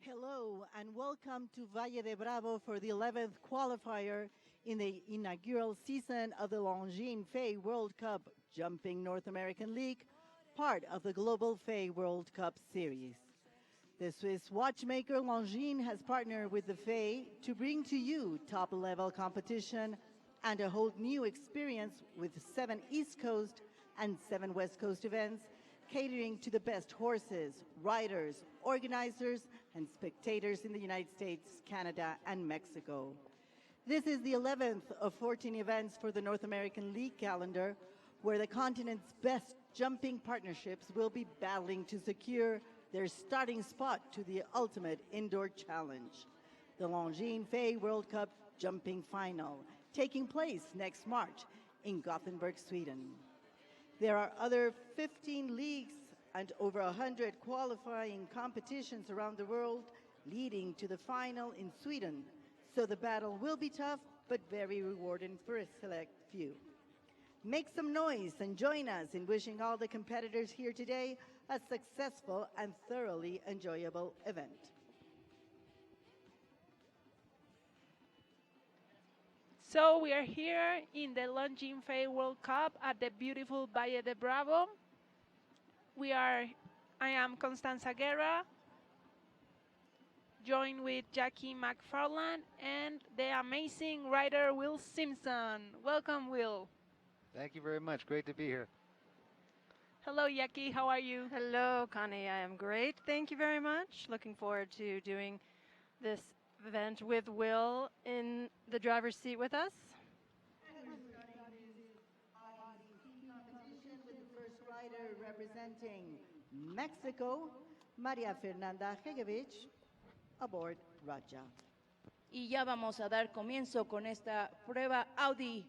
Hello and welcome to Valle de Bravo for the 11th qualifier in the inaugural season of the Longines FEI World Cup Jumping North American League, part of the Global FEI World Cup Series. The Swiss watchmaker Longines has partnered with the FEI to bring to you top-level competition and a whole new experience with 7 East Coast and 7 West Coast events, catering to the best horses, riders, organizers, and spectators in the United States, Canada, and Mexico. This is the 11th of 14 events for the North American League calendar, where the continent's best jumping partnerships will be battling to secure their starting spot to the ultimate indoor challenge, the Longines FEI World Cup Jumping Final, taking place next March in Gothenburg, Sweden. There are other 15 leagues and over 100 qualifying competitions around the world leading to the final in Sweden. So the battle will be tough, but very rewarding for a select few. Make some noise and join us in wishing all the competitors here today a successful and thoroughly enjoyable event. So we are here in the Longines FEI World Cup at the beautiful Valle de Bravo. I am Constanza Guerra, joined with Jackie McFarland and the amazing rider Will Simpson. Welcome, Will. Thank you very much. Great to be here. Hello, Jackie. How are you? Hello, Connie. I am great. Thank you very much. Looking forward to doing this event with Will in the driver's seat with us. Audi Speed Competition with the first rider representing Mexico, María Fernanda Hegevich, aboard Raja. Y ya vamos a dar comienzo con esta prueba Audi,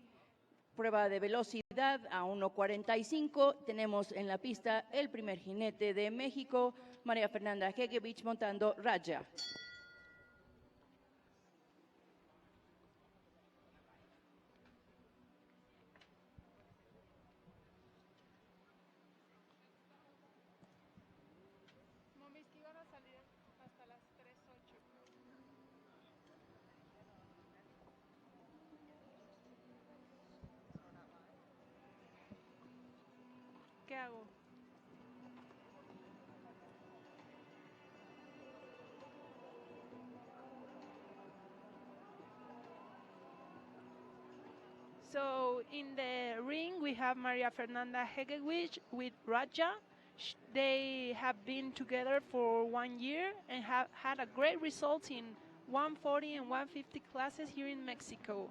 prueba de velocidad a 1:45. Tenemos en la pista el primer jinete de México, María Fernanda Hegevich, montando Raja. ¿Qué hago? So in the ring we have Maria Fernanda Hegevich with Raja. They have been together for 1 year and have had a great result in 140 and 150 classes here in Mexico.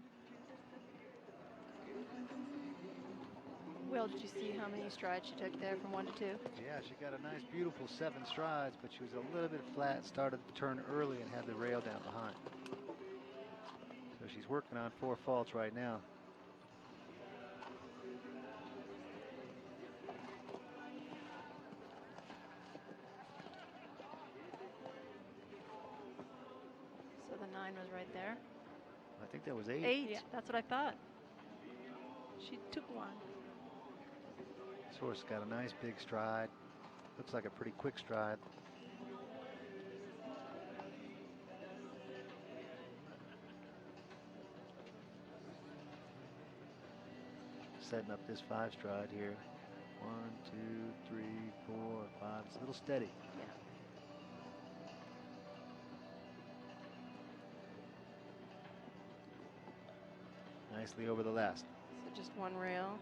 Will, did you see how many strides she took there from 1 to 2? Yeah, she got a nice, beautiful 7 strides, but she was a little bit flat, started the turn early and had the rail down behind. So she's working on 4 faults right now. So the 9 was right there. I think that was 8. 8, Yeah. that's what I thought. She took one. This horse got a nice big stride. Looks like a pretty quick stride. Setting up this 5 stride here. 1, 2, 3, 4, 5. It's a little steady. Yeah. Nicely over the last. So just 1 rail.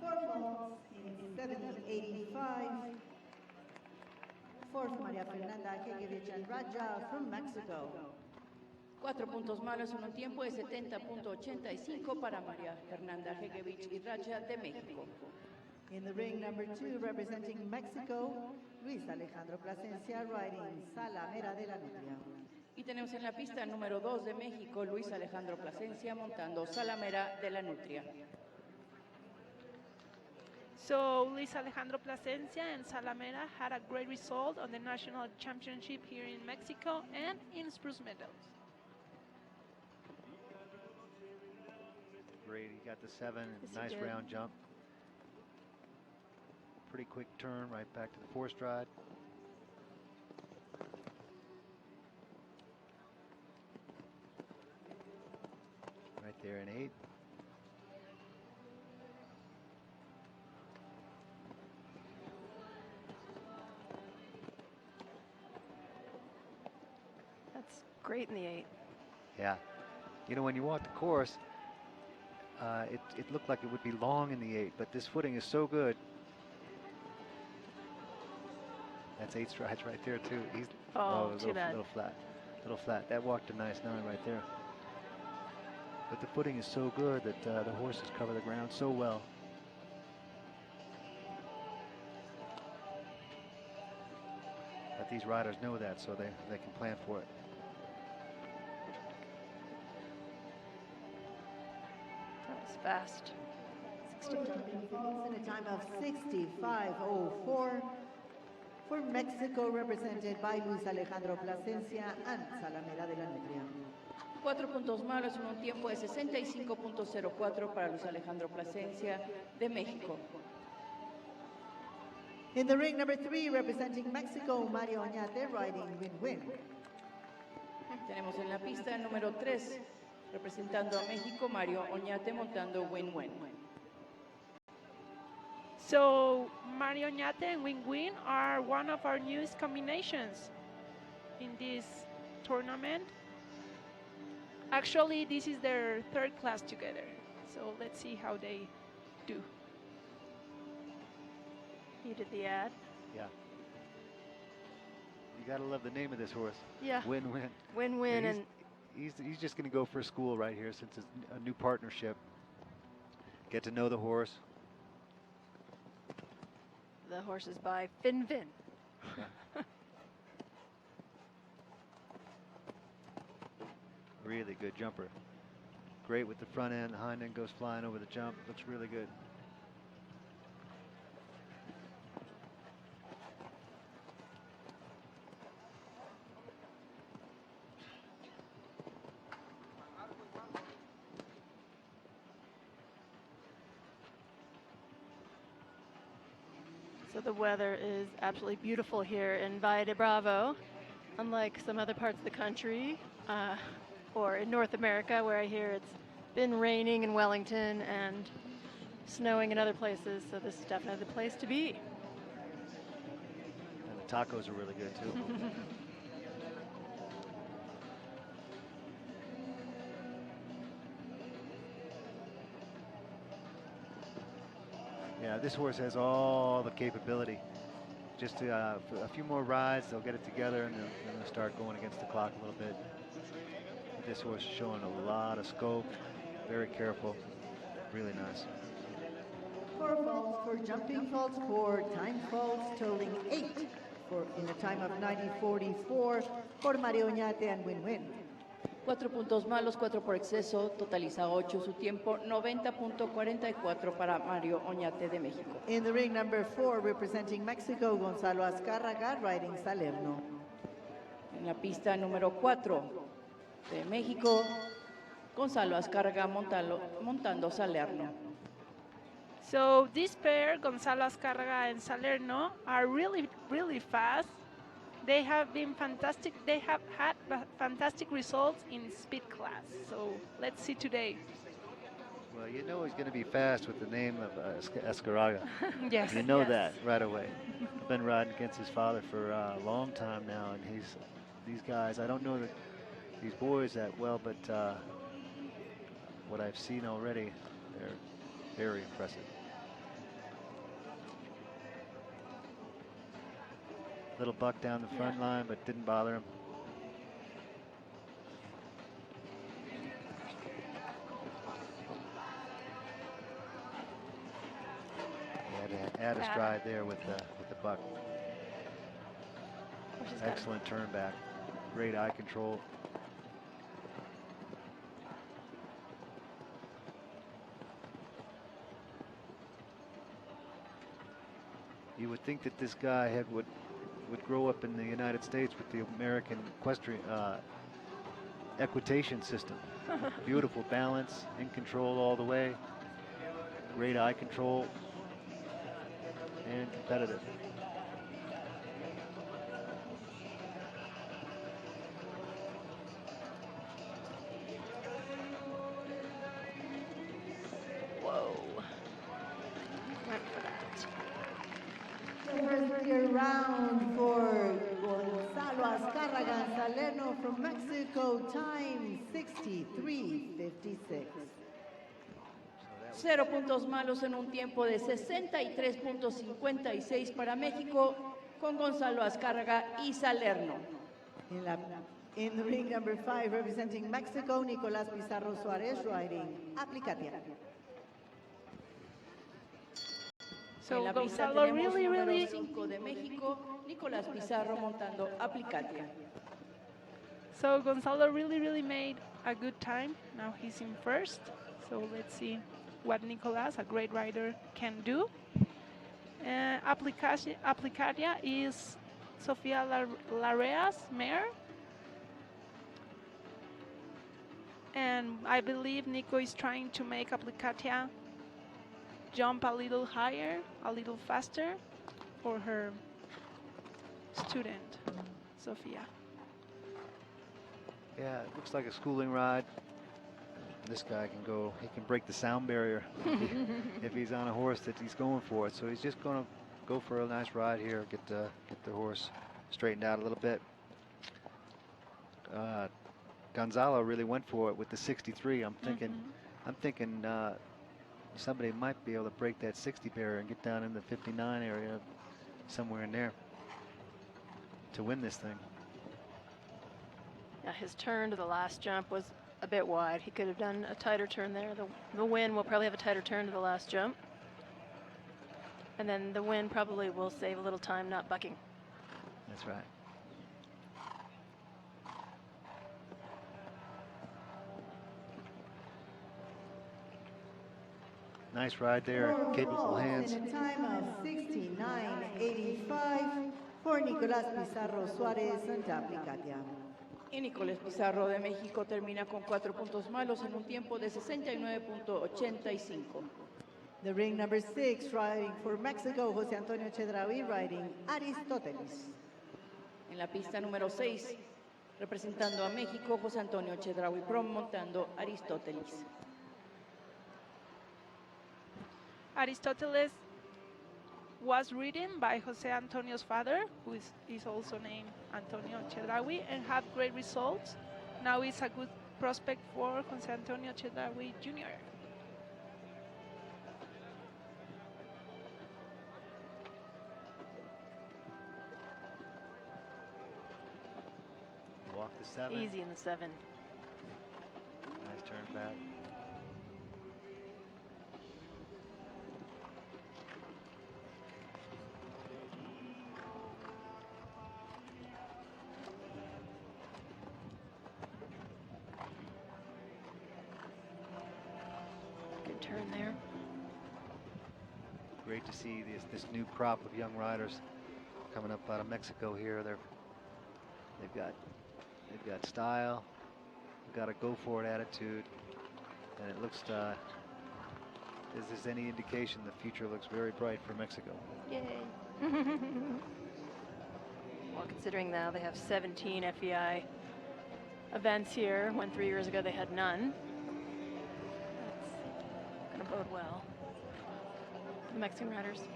4 faults in 70.85 for María Fernanda Hegevich and Raja from Mexico. 4 puntos malos en un tiempo de 70.85 para María Fernanda Hegevich y Raja de México. In the ring, number 2, representing Mexico, Luis Alejandro Plasencia riding Salamera de la Nutria. Y tenemos en la pista número 2 de México, Luis Alejandro Plasencia, montando Salamera de la Nutria. So Luis Alejandro Plasencia and Salamera had a great result on the national championship here in Mexico and in Spruce Meadows. Great, he got the 7, Yes, he nice did. round jump. Pretty quick turn right back to the 4 stride. there in 8. That's great in the 8. Yeah. You know, when you walk the course, it looked like it would be long in the 8, but this footing is so good. That's 8 strides right there too. He's Oh, a too bad. little flat, little flat. That walked a nice 9 right there. But the footing is so good that the horses cover the ground so well. But these riders know that, so they can plan for it. That was fast. 65. In a time of 65:04 for Mexico, represented by Luis Alejandro Plasencia and Salamera de la Nutria. 4 puntos malos en un tiempo de 65.04 para Luis Alejandro Plasencia de México. In the ring, number 3, representing Mexico, Mario Oñate, riding win-win. Tenemos en la pista el número 3, representando a México, Mario Oñate montando win-win. So Mario Oñate and Win-Win are one of our newest combinations in this tournament. Actually, this is their 3rd class together. So let's see how they do. You did the ad. Yeah. You gotta love the name of this horse. Yeah. Win-win. Win-win. And He's just going to go for school right here since it's a new partnership. Get to know the horse. the horse is by Fin. Really good jumper. Great with the front end. The hind end goes flying over the jump. Looks really good. So the weather is absolutely beautiful here in Valle de Bravo, unlike some other parts of the country or in North America, where I hear it's been raining in Wellington and snowing in other places. So this is definitely the place to be. And the tacos are really good too. Yeah, this horse has all the capability. Just a few more rides, they'll get it together, and they'll start going against the clock a little bit. This horse is showing a lot of scope, very careful, really nice. 4 faults for jumping faults, 4 time faults, totaling 8 in a time of 90:44 for Mario Oñate and Win-Win. 4 puntos malos, 4 por exceso, totaliza 8 su tiempo, 90.44 para Mario Oñate de México. In the ring, number 4, representing Mexico, Gonzalo Azcárraga, riding Salerno. En la pista número 4 de México, Gonzalo Azcárraga montando Salerno. So this pair, Gonzalo Azcárraga and Salerno, are really, really fast. They have been fantastic. They have had fantastic results in speed class. So let's see today. Well, you know he's going to be fast with the name of Azcárraga. Yes. You know yes. that right away. I've been riding against his father for a long time now, and these guys, I don't know these boys that well, but what I've seen already, they're very impressive. Little buck down the front line, but didn't bother him. He had to add a stride there with the buck. Excellent turn back. Great eye control. You would think that this guy would grow up in the United States with the American equitation system. Beautiful balance, in control all the way, great eye control, and competitive. round for Gonzalo Azcárraga Salerno from Mexico, time 63:56. 0 puntos malos en un tiempo de 63.56 para México con Gonzalo Azcárraga y Salerno. In the ring number 5, representing Mexico, Nicolás Pizarro Suárez riding Aplicatia. En So la pista Gonzalo tenemos really, número really, 5 de México, Nicolás Pizarro montando Aplicatia. so Gonzalo really made a good time. Now he's in first. So let's see what Nicolas, a great rider, can do. Aplicatia is Sofia Larrea's mare. And I believe Nico is trying to make Aplicatia jump a little higher, a little faster for her student, Sofia. Yeah, it looks like a schooling ride. This guy can go, he can break the sound barrier if he's on a horse that he's going for it. So he's just going to go for a nice ride here, get the horse straightened out a little bit. Gonzalo really went for it with the 63. I'm thinking somebody might be able to break that 60 barrier and get down in the 59 area, somewhere in there, to win this thing. Yeah, his turn to the last jump was a bit wide. He could have done a tighter turn there. The win will probably have a tighter turn to the last jump. And then the win probably will save a little time not bucking. That's right. Nice ride there, capable hands. In a time of 69:85 for Nicolás Pizarro Suárez and Aplicatia. Y Nicolás Pizarro de México termina con 4 puntos malos en un tiempo de 69.85. The ring number 6, riding for Mexico, José Antonio Chedraui riding Aristóteles. En la pista número 6, representando a México, José Antonio Chedraui Prom montando Aristóteles. Aristoteles was ridden by Jose Antonio's father, who is also named Antonio Chedraui, and had great results. Now it's a good prospect for Jose Antonio Chedraui Jr. Walk the 7. Easy in the 7. Nice turn back. Good turn there. Great to see this new crop of young riders coming up out of Mexico here. They've got style, they've got a go for it attitude, and it looks if there's any indication, the future looks very bright for Mexico. Yay. Well, considering now they have 17 FEI events here, when 3 years ago they had none. That's going to bode well for the Mexican riders.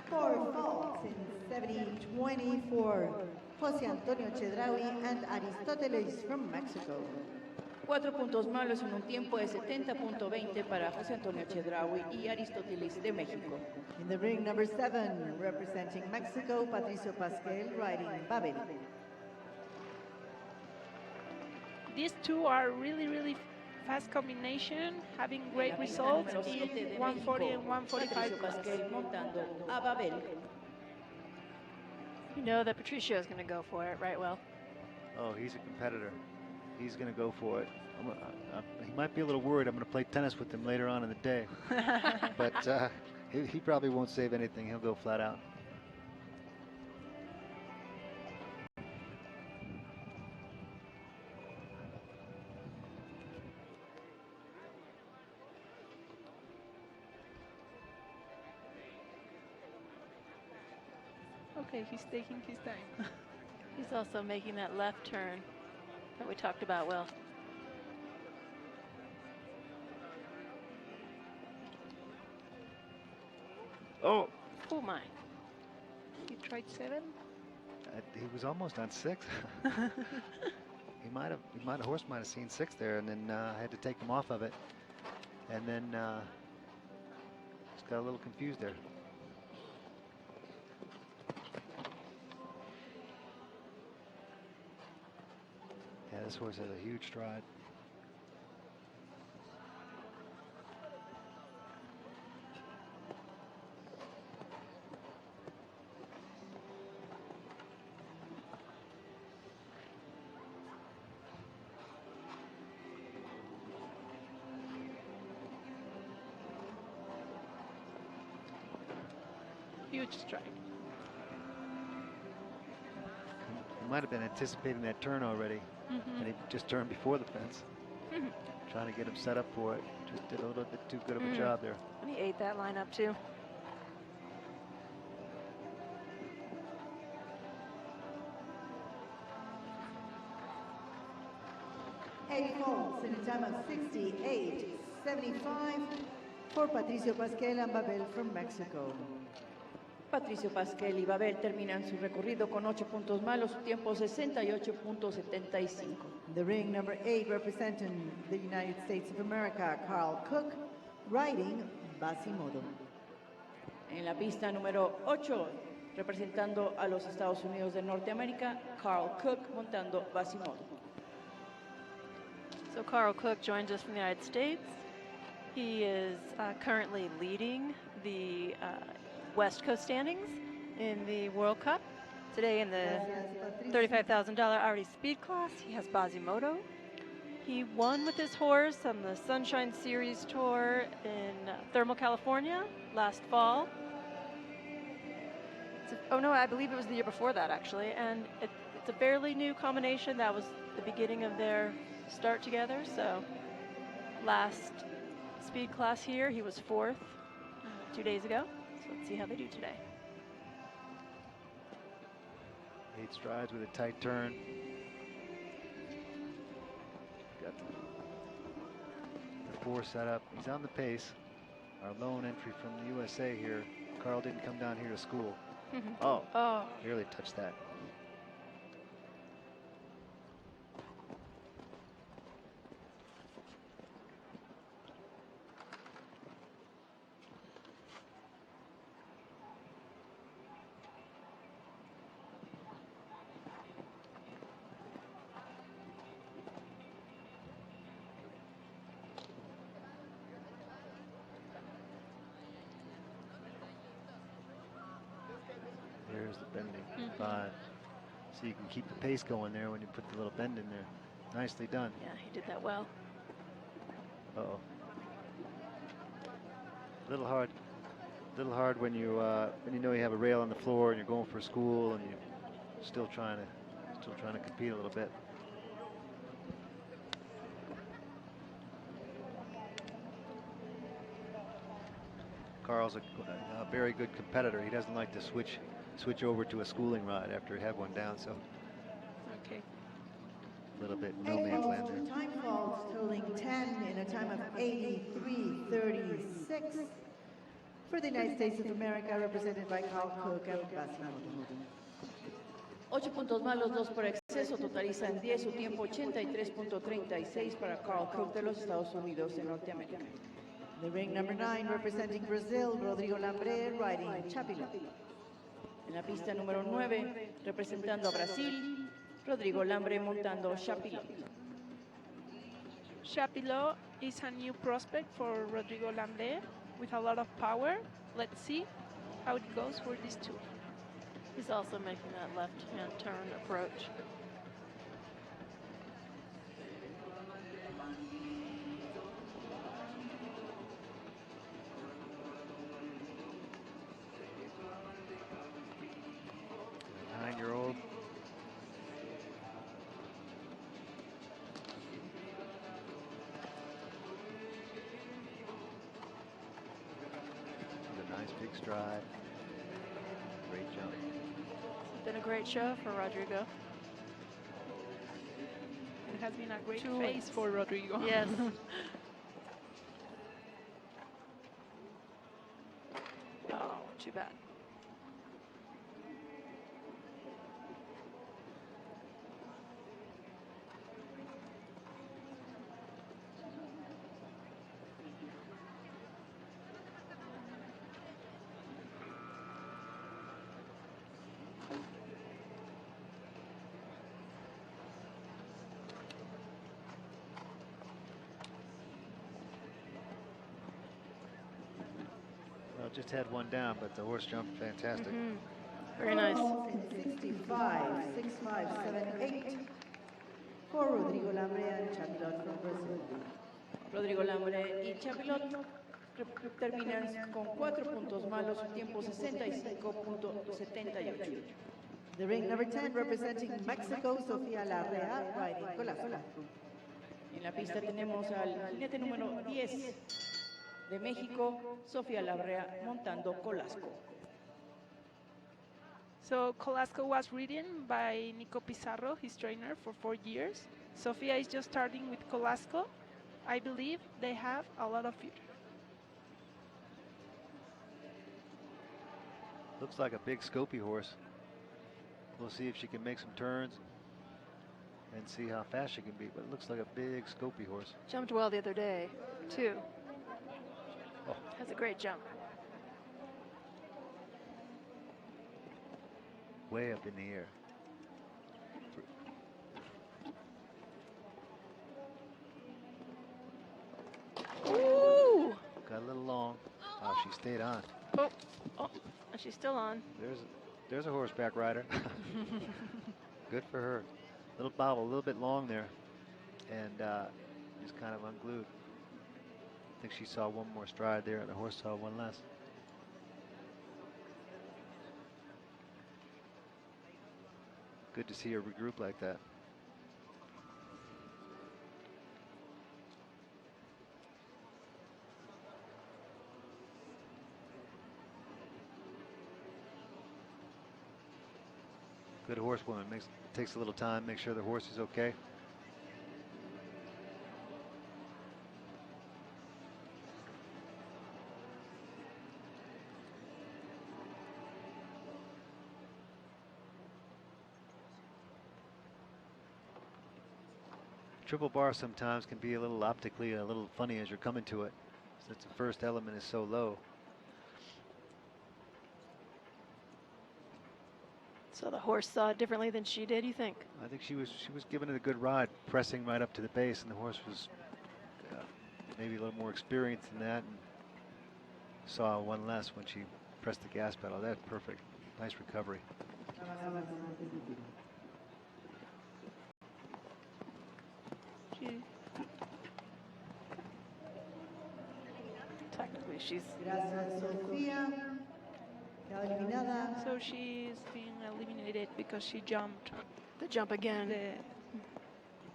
Four faults in 70-20 for José Antonio Chedraui and Aristóteles from Mexico. 4 puntos malos en un tiempo de 70.20 para José Antonio Chedraui y Aristóteles de México. In the ring number 7, representing Mexico, Patricio Pasquel riding Babel. These two are really fast combination, having great results in 140 and 145 class. Pasquel montando a Babel. You know that Patricio is going to go for it, right? Well, Oh, he's a competitor. He's going to go for it. He might be a little worried I'm going to play tennis with him later on in the day. But he probably won't save anything. He'll go flat out. Okay, he's taking his time. he's also making that left turn. that we talked about, Will. Oh, Oh my. He tried 7. he was almost on 6. Horse might have seen 6 there, and then I had to take him off of it, and then just got a little confused there. Yeah, this horse has a huge stride. Huge stride. He might have been anticipating that turn already, and he just turned before the fence, trying to get him set up for it. Just did a little bit too good of a job there. And he ate that line up too. Eight faults in a time of 68.75 for Patricio Pasquel and Babel from Mexico. Patricio Pasquel y Babel terminan su recorrido con 8 puntos malos, su tiempo 68.75. The ring number 8 representing the United States of America, Carl Cook, riding Basimodo. En la pista número 8, representando a los Estados Unidos de Norteamérica, Carl Cook montando Basimodo. So Carl Cook joins us from the United States. He is currently leading the West Coast standings in the World Cup. Today in the $35,000 Audi Speed class, he has Basimodo. He won with his horse on the Sunshine Series Tour in Thermal, California last fall. Oh no, I believe it was the year before that actually. And it's a fairly new combination. That was the beginning of their start together. So last speed class here, he was 4th 2 days ago. So let's see how they do today. 8 strides with a tight turn. Got the 4 set up. He's on the pace. Our lone entry from the USA here. Carl didn't come down here to school. Oh, barely touched that. There's the bending. 5. So you can keep the pace going there when you put the little bend in there. Nicely done. Yeah, he did that well. Uh-oh. Little hard when you know you have a rail on the floor and you're going for school and you're still trying to compete a little bit. Carl's a very good competitor. He doesn't like to switch over to a schooling ride after he had one down, so Okay. a little bit no man's land there. Time falls totaling 10 in a time of 83.36 for the United States of America, represented by Carl Cook and Basimodo. 8 puntos malos, 2 por exceso, totalizan 10, su tiempo 83.36 para Carl Cook de los Estados Unidos de Norteamérica. The ring number 9 representing Brazil, Rodrigo Lambre, riding Chapilo. En la pista número 9, representando a Brasil, Rodrigo Lambre montando Chapilot. Chapilo is a new prospect for Rodrigo Lambre with a lot of power. Let's see how it goes for these two. He's also making that left-hand turn approach. Nine-year-old. With a nice big stride. Great jump. It's been a great show for Rodrigo. has been a great 2 phase wins. for Rodrigo. Yes. Oh, too bad. Well, just had one down, but the horse jumped fantastic. Very nice. 65, 6'5", 7'8" for Rodrigo Lambrea and Chapilot from Brazil. Rodrigo Lambre y Chapilot terminan con 4 puntos malos, su tiempo 65.78. The ring number 10 representing Mexico, Sofía Larrea, riding Colasco. En la pista tenemos al jinete número 10 de México, Sofía Labrea, montando Colasco. So Colasco was ridden by Nico Pizarro, his trainer, for 4 years. Sofia is just starting with Colasco. I believe they have a lot of future. Looks like a big Scopy horse. We'll see if she can make some turns and see how fast she can be, but it looks like a big Scopy horse. Jumped well the other day, too. Oh. Has a great jump. Way up in the air. Ooh! Got a little long. Oh, she stayed on. Oh, and she's still on. There's a horseback rider. Good for her. Little bobble, a little bit long there, and just kind of unglued. I think she saw one more stride there, and the horse saw one less. Good to see her regroup like that. Good horsewoman. Takes a little time, make sure the horse is okay. Triple bar sometimes can be a little optically a little funny as you're coming to it, since the first element is so low. So the horse saw it differently than she did, you think? I think she was giving it a good ride, pressing right up to the base, and the horse was maybe a little more experienced than that, and saw one less when she pressed the gas pedal. That's perfect. Nice recovery. Technically, she's... Gracias, Sofía. Queda eliminada. So she's been eliminated because she jumped The jump again. the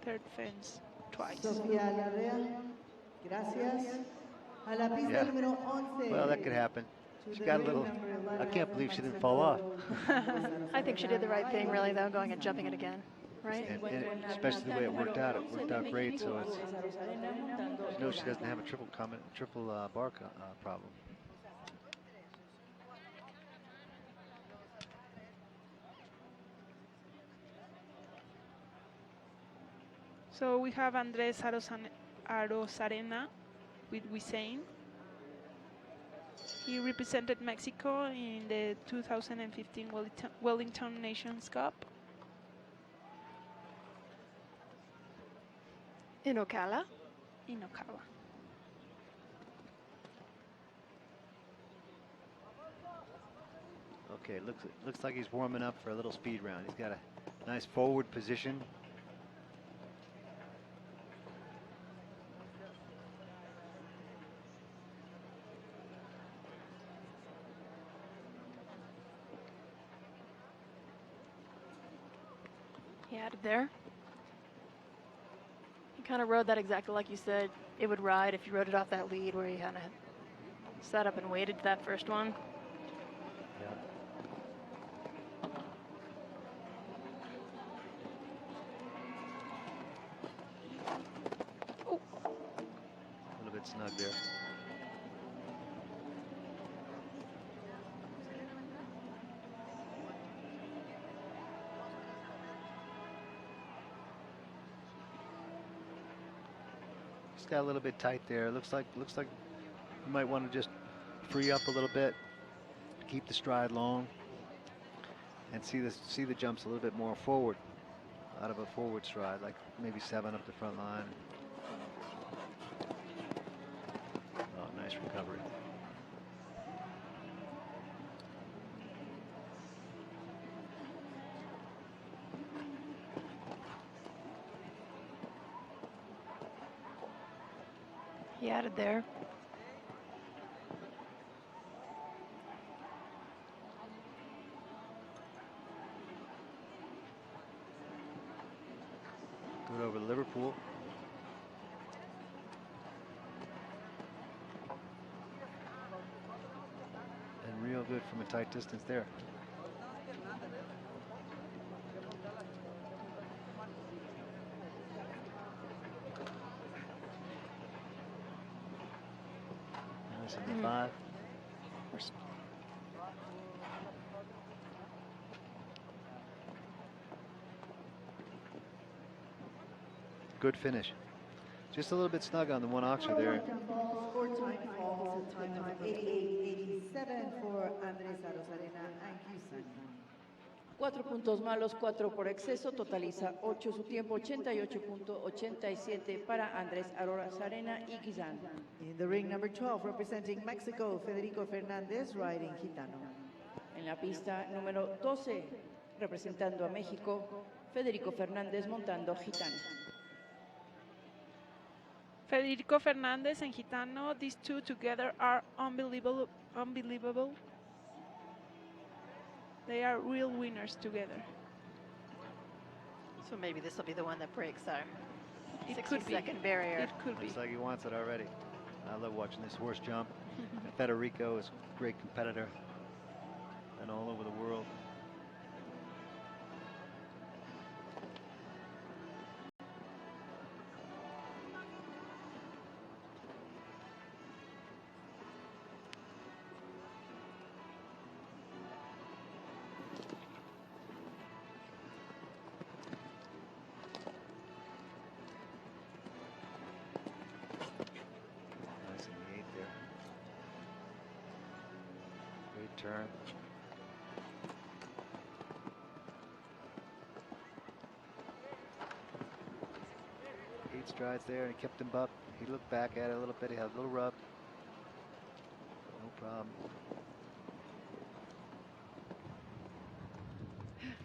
third fence twice. Sofía Larrea. Gracias. A la pista Yeah. número 11. Well, that could happen. To She the got a ring little. number I 11 can't believe she from didn't fall off. I think she did the right thing, really, though, going and jumping it again, right? And especially the way it worked out. It worked out great. So it's. She knows she doesn't have a triple bar problem. So we have Andres Arozarena with Wisain. He represented Mexico in the 2015 Wellington Nations Cup. In Ocala. In Ocala. Okay, looks like he's warming up for a little speed round. He's got a nice forward position. He had it there. He kind of rode that exactly like you said it would ride if you rode it off that lead where he kind of sat up and waited that first one. snug there. Just got a little bit tight there. Looks like you might want to just free up a little bit, keep the stride long, and see the jumps a little bit more forward, out of a forward stride, like maybe 7 up the front line. Oh, nice recovery. He added there. Good over Liverpool. And real good from a tight distance there. Nice in the 5. Good finish. Just a little bit snug on the one oxer there. Score time falls to time of 88-87 for Andrés Arozarena and Gizan. 4 puntos malos, 4 por exceso, totaliza 8 su tiempo, 88.87 para Andrés Arozarena y Guizán. In the ring number 12, representing Mexico, Federico Fernández, riding Gitano. En la pista número 12, representando a México, Federico Fernández montando Gitano. Federico Fernandez and Gitano, these two together are unbelievable. They are real winners together. So maybe this will be the one that breaks our It 60-second barrier. It could be. Looks like he wants it already. I love watching this horse jump. And Federico is a great competitor and all over the world. Nice in the 8 there. Great turn. Eight strides there, and he kept him up. He looked back at it a little bit. He had a little rub. No problem.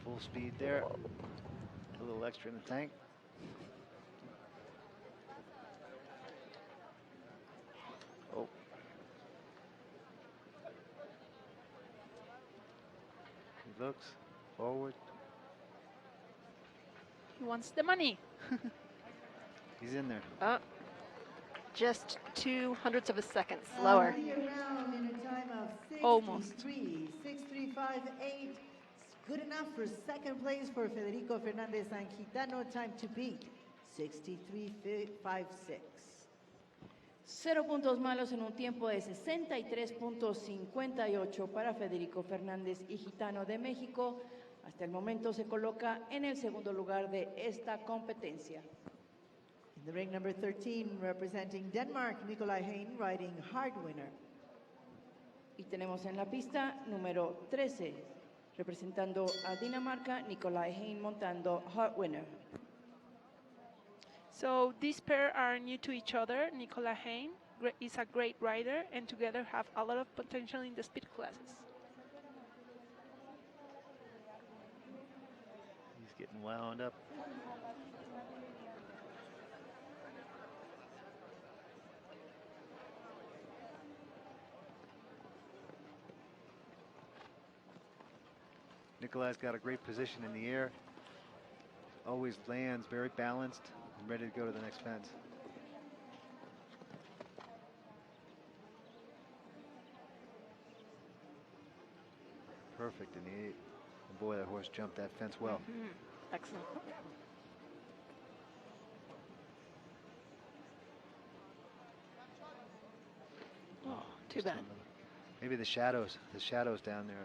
Full speed there. A little extra in the tank. Oh. He looks forward. He wants the money. He's in there. Just 0.02 of a second slower. Around in a time of Almost. 63.58. Good enough for second place for Federico Fernandez and Gitano. Time to beat 63.56. 0 puntos malos en un tiempo de 63.58 para Federico Fernández y Gitano de México. Hasta el momento se coloca en el segundo lugar de esta competencia. In the ring number 13, representing Denmark, Nikolai Hein, riding Hard Winner. Y tenemos en la pista número 13, representando a Dinamarca, Nikolai Hein montando Hard Winner. So these pair are new to each other. Nicola Hein is a great rider and together have a lot of potential in the speed classes. He's getting wound up. Nikolai's got a great position in the air. Always lands very balanced and ready to go to the next fence. Perfect in the 8. And boy, that horse jumped that fence well. Excellent. Too bad. Maybe the shadows down there.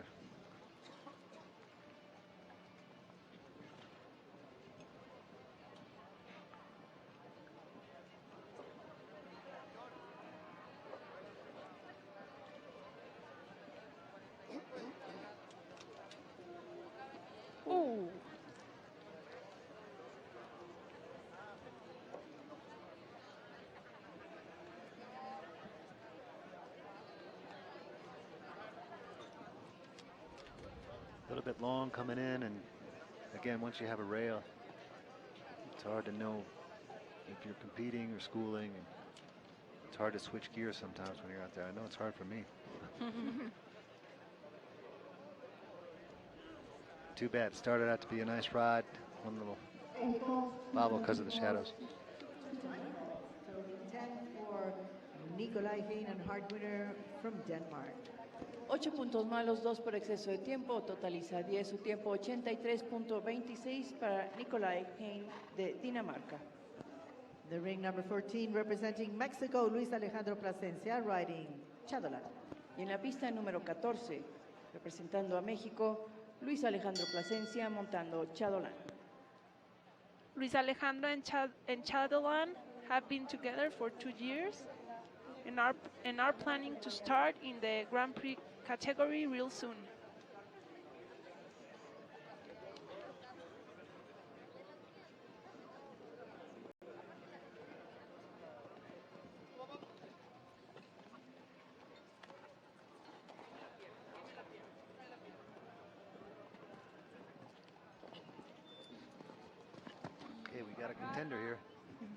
Ooh. A little bit long coming in, and again, once you have a rail, it's hard to know if you're competing or schooling. And it's hard to switch gears sometimes when you're out there. I know it's hard for me. Too bad. It started out to be a nice ride. One little bobble because of the shadows. 10 for Nikolai Heinen, hard winner from Denmark. 8 puntos malos, 2 por exceso de tiempo, totaliza 10, su tiempo 83.26 para Nikolai Hein de Dinamarca. The ring number 14, representing Mexico, Luis Alejandro Plasencia, riding Chadolan. Y en la pista número 14, representando a México, Luis Alejandro Plasencia montando Chadolan. Luis Alejandro and Chadolan have been together for 2 years and are planning to start in the Grand Prix category real soon. Okay, we got a contender here.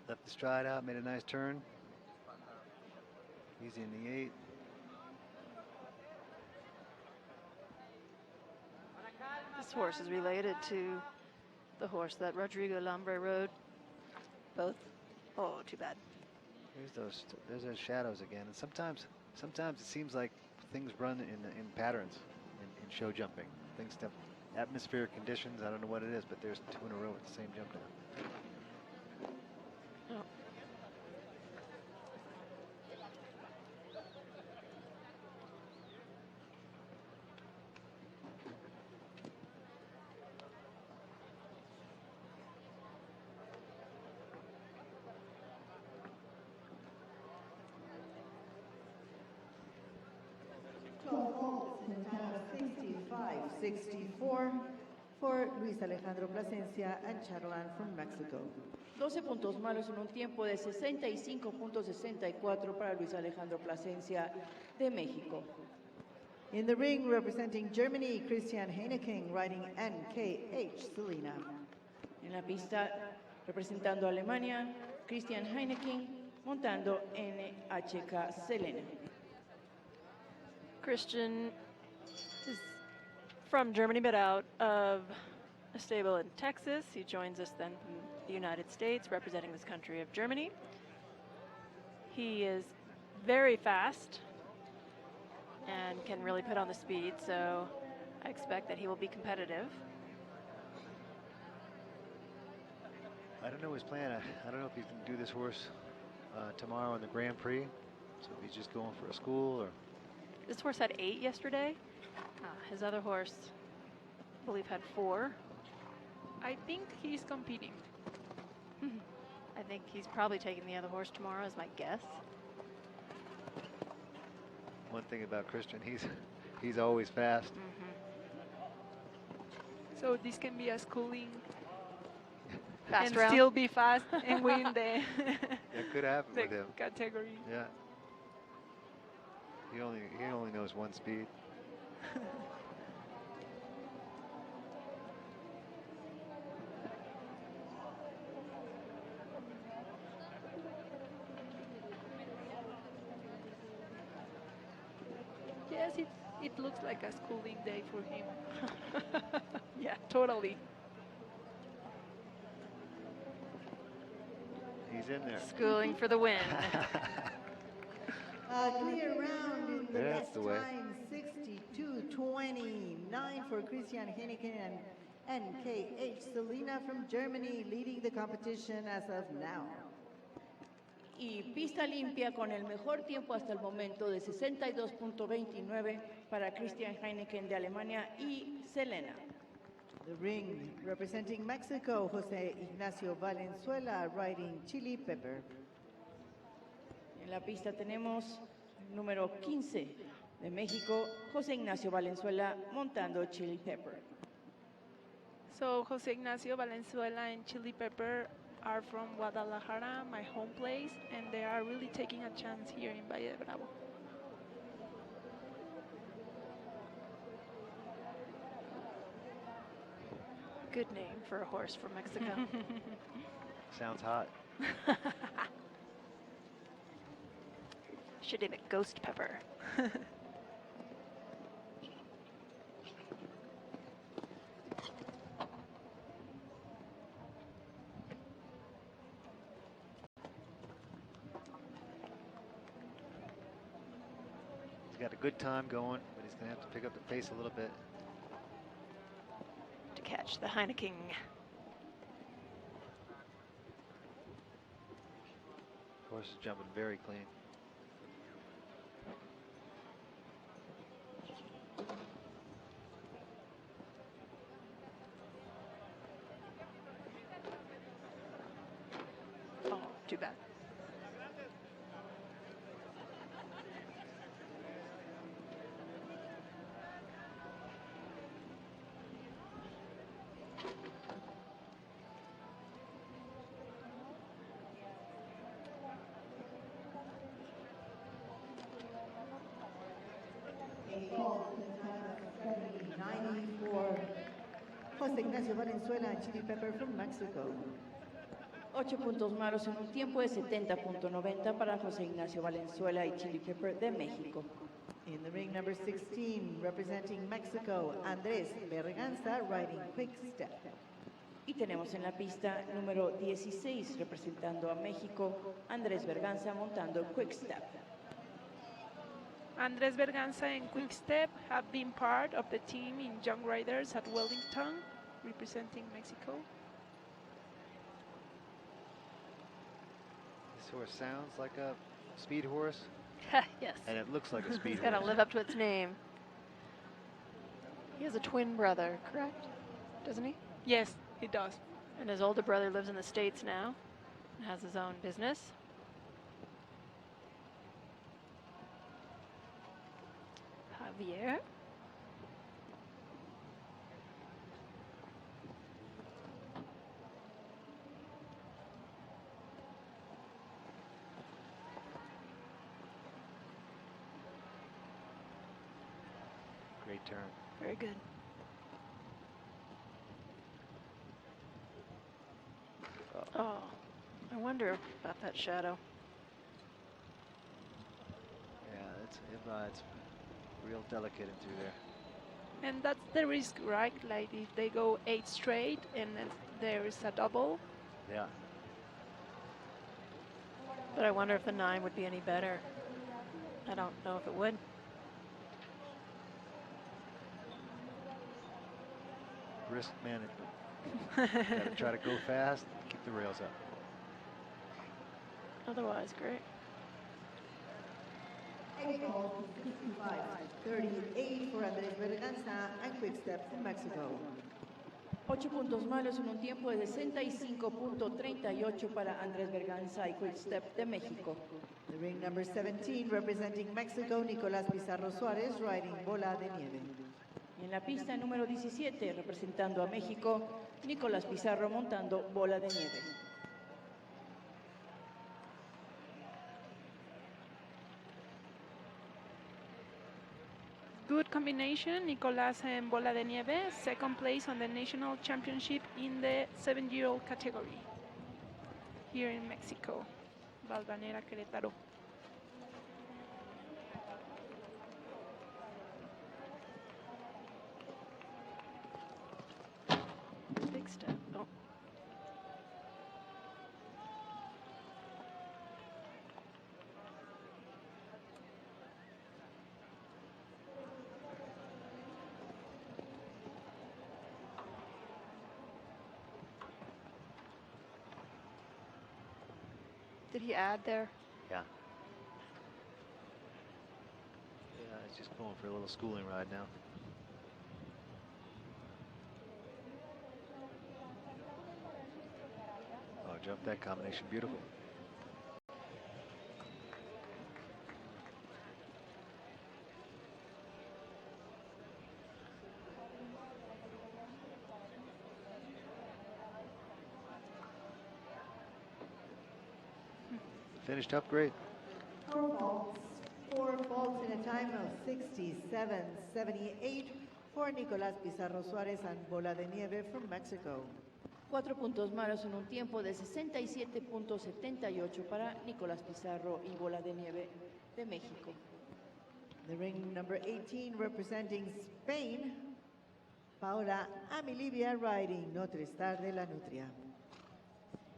Left the stride out, made a nice turn. Easy in the 8. This horse is related to the horse that Rodrigo Lambre rode. Both. Oh, too bad. There's those shadows again, and sometimes it seems like things run in patterns in show jumping. Things have atmospheric conditions. I don't know what it is, but there's 2 in a row with the same jump down. Oh. In a time of 65-64 for Luis Alejandro Plasencia and Chadolan from Mexico. 12 puntos malos en un tiempo de 65.64 para Luis Alejandro Plasencia de México. In the ring, representing Germany, Christian Heineken, riding NKH Selena. En la pista, representando a Alemania, Christian Heineken montando NHK Selena. Christian is from Germany, but out of a stable in Texas. He joins us then from the United States, representing this country of Germany. He is very fast and can really put on the speed, so I expect that he will be competitive. I don't know his plan. I don't know if he can do this horse tomorrow in the Grand Prix. So if he's just going for a school or. This horse had 8 yesterday. His other horse, I believe, had 4. I think he's competing. I think he's probably taking the other horse tomorrow, is my guess. One thing about Christian, he's always fast. So this can be a schooling Fast and round. still be fast and win the, It could happen the with him. category. Yeah. He only knows one speed. Yes, it looks like a schooling day for him. Yeah, totally. He's in there. Schooling for the win. Clear round in the That's best the way. time, 62-29 for Christian Heineken and NKH Selena from Germany, leading the competition as of now. Y pista limpia con el mejor tiempo hasta el momento de 62.29 para Christian Heineken de Alemania y Selena. The ring representing Mexico, José Ignacio Valenzuela riding Chili Pepper. En la pista tenemos el número 15 de México, José Ignacio Valenzuela montando Chili Pepper. So Jose Ignacio Valenzuela and Chili Pepper are from Guadalajara, my home place, and they are really taking a chance here in Valle de Bravo. Good name for a horse from Mexico. Sounds hot. Should name it Ghost Pepper. He's got a good time going, but he's going to have to pick up the pace a little bit. To catch the Heineken. Horse is jumping very clean. Oh, too bad. José Ignacio Valenzuela and Chili Pepper from Mexico. 8 puntos malos en un tiempo de 70.90 para José Ignacio Valenzuela y Chili Pepper de México. In the ring, number 16, representing Mexico, Andrés Berganza riding Quick Step. Y tenemos en la pista número 16 representando a México, Andrés Berganza montando Quick Step. Andres Berganza and Quickstep have been part of the team in Young Riders at Wellington, representing Mexico. This horse sounds like a speed horse, Yes. and it looks like a speed It's horse. got to live up to its name. He has a twin brother, correct? Doesn't he? Yes, he does. And his older brother lives in the States now and has his own business. Javier. Great turn. Very good. Oh, I wonder about that shadow. Yeah, it's real delicate in through there. And that's the risk, right? Like if they go 8 straight and then there is a double. Yeah. But I wonder if the 9 would be any better. I don't know if it would. Risk management. Got to try to go fast, keep the rails up. Otherwise, great. 38 for Andrés Berganza and Quick Step from Mexico. 8 puntos malos en un tiempo de 65.38 para Andrés Berganza y Quick Step de México. The ring, number 17, representing Mexico, Nicolás Pizarro Suárez riding Bola de Nieve. En la pista número 17, representando a México, Nicolás Pizarro montando Bola de Nieve. Good combination, Nicolás and Bola de Nieve, second place on the national championship in the 7-year-old category here in Mexico, Valvanera, Querétaro. Big step. Oh. Did he add there? Yeah. Yeah, he's just going for a little schooling ride now. Oh, jumped that combination beautiful. Finished up great. Four faults in a time of 67.78 for Nicolás Pizarro Suárez and Bola de Nieve from Mexico. 4 puntos malos en un tiempo de 67.78 para Nicolás Pizarro y Bola de Nieve de México. The ring number 18 representing Spain, Paola Amilibia riding Notre Star de la Nutria.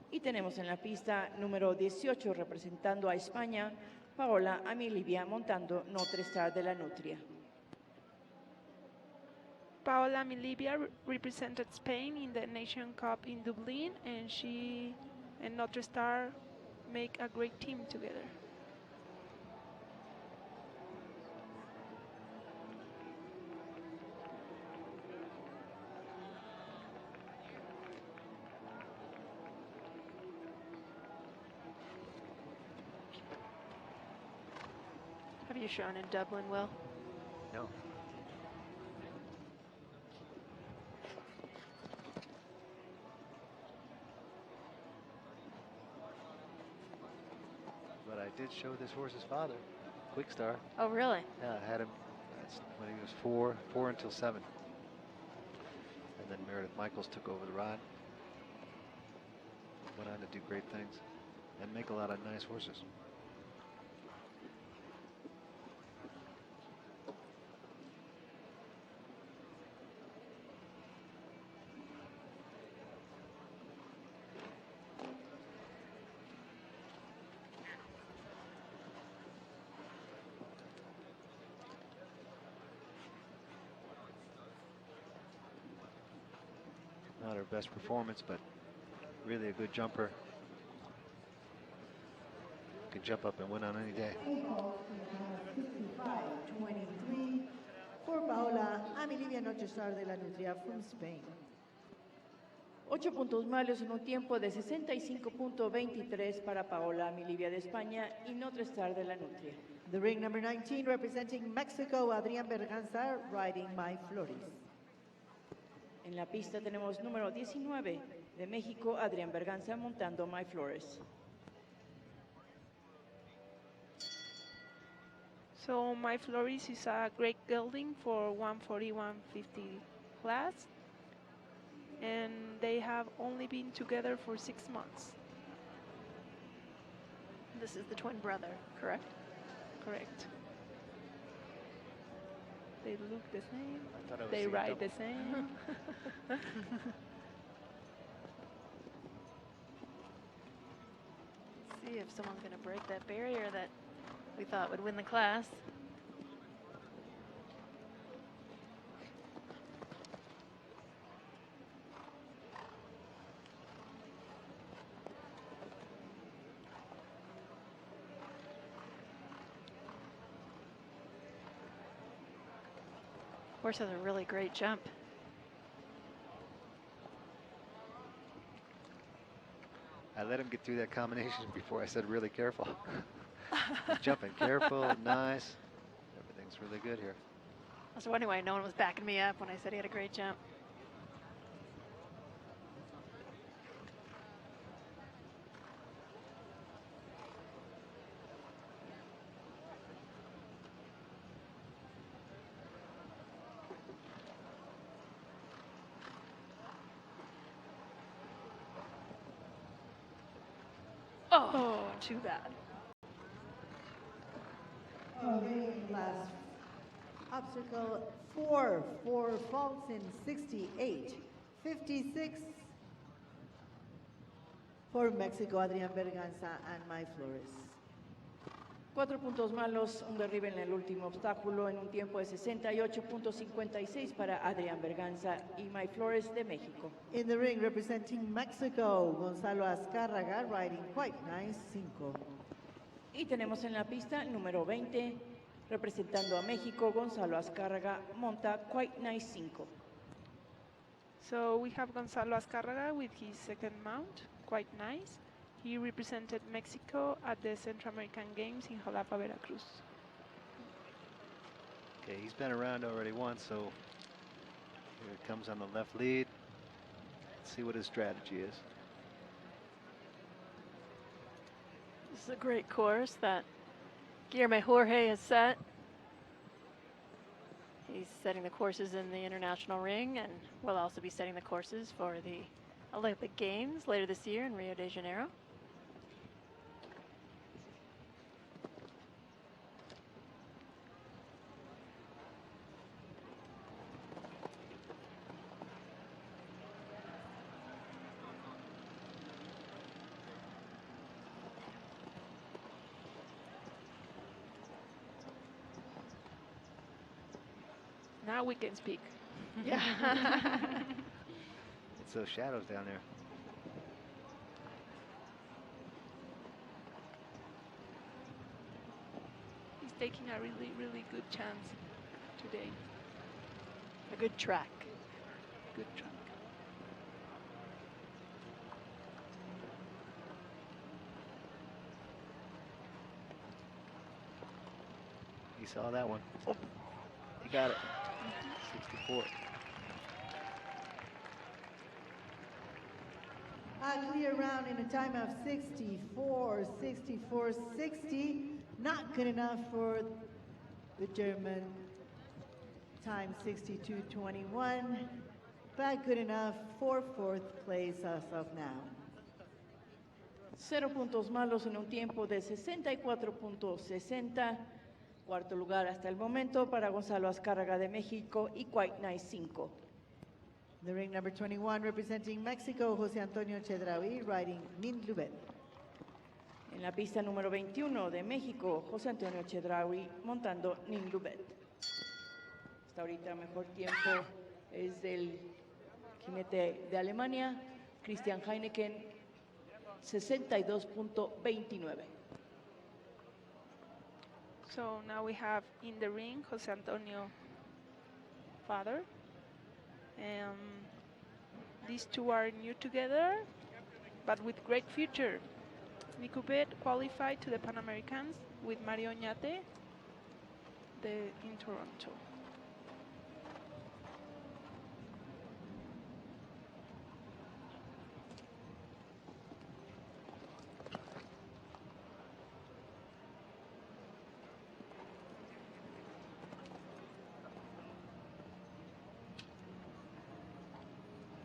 Y tenemos en la pista número 18 representando a España, Paola Amilibia montando Notre Star de la Nutria. Paola Milibia represented Spain in the Nation Cup in Dublin, and she and Notre Star make a great team together. Have you shown in Dublin, Will? No. But I did show this horse's father, Quick Star. Oh, really? Yeah, I had him when he was four until 7. And then Meredith Michaels took over the ride. Went on to do great things and make a lot of nice horses. Not her best performance, but really a good jumper. Can jump up and win on any day. 55.23 for Paola Amilibia Notre Star de la Nutria from Spain. 8 puntos malos en un tiempo de 65.23 para Paola Amilibia de España y Notre Star de la Nutria. The ring number 19 representing Mexico, Adrián Berganza riding My Flores. En la pista tenemos número 19 de México, Adrián Berganza montando My Flores. So My Flores is a great gelding for 140-150 class, and they have only been together for 6 months. This is the twin brother, correct? Correct. They look the same. I thought I was They seeing ride double. the same. See if someone's going to break that barrier that we thought would win the class. Horse has a really great jump. I let him get through that combination before I said really careful. He's jumping careful, nice. Everything's really good here. I was wondering why no one was backing me up when I said he had a great jump. Oh, too bad. Last obstacle, four faults in 68.56 for Mexico, Adrián Berganza and My Flores. 4 puntos malos, un derribe en el último obstáculo en un tiempo de 68.56 para Adrián Berganza y May Flores de México. In the ring, representing Mexico, Gonzalo Azcárraga, riding quite nice, 5. Y tenemos en la pista número 20, representando a México, Gonzalo Azcárraga monta Quite Nice 5. So we have Gonzalo Azcárraga with his second mount, quite nice. He represented Mexico at the Central American Games in Jalapa, Veracruz. Okay, he's been around already once, so here it comes on the left lead. Let's see what his strategy is. This is a great course that Guillermo Jorge has set. He's setting the courses in the international ring, and will also be setting the courses for the Olympic Games later this year in Rio de Janeiro. Now we can speak. Yeah. It's those shadows down there. He's taking a really, really good chance today. A good track. Good track. He saw that one. Oh, he got it. 64. A clear round in a time of 64, 64, 60. Not good enough for the German. Time 62.21. But good enough for 4th place as of now. 0 puntos malos en un tiempo de 64.60. Cuarto lugar hasta el momento para Gonzalo Azcárraga de México y Quite Nice 5. The ring number 21, representing Mexico, José Antonio Chedraui, riding Nin Lubet. En la pista número 21 de México, José Antonio Chedraui montando Nin Lubet. Hasta ahorita mejor tiempo es del jinete de Alemania, Christian Heineken, 62.29. So now we have in the ring Jose Antonio father. These two are new together, but with great future. Nicubet qualified to the Pan Americans with Mario Oñate in Toronto.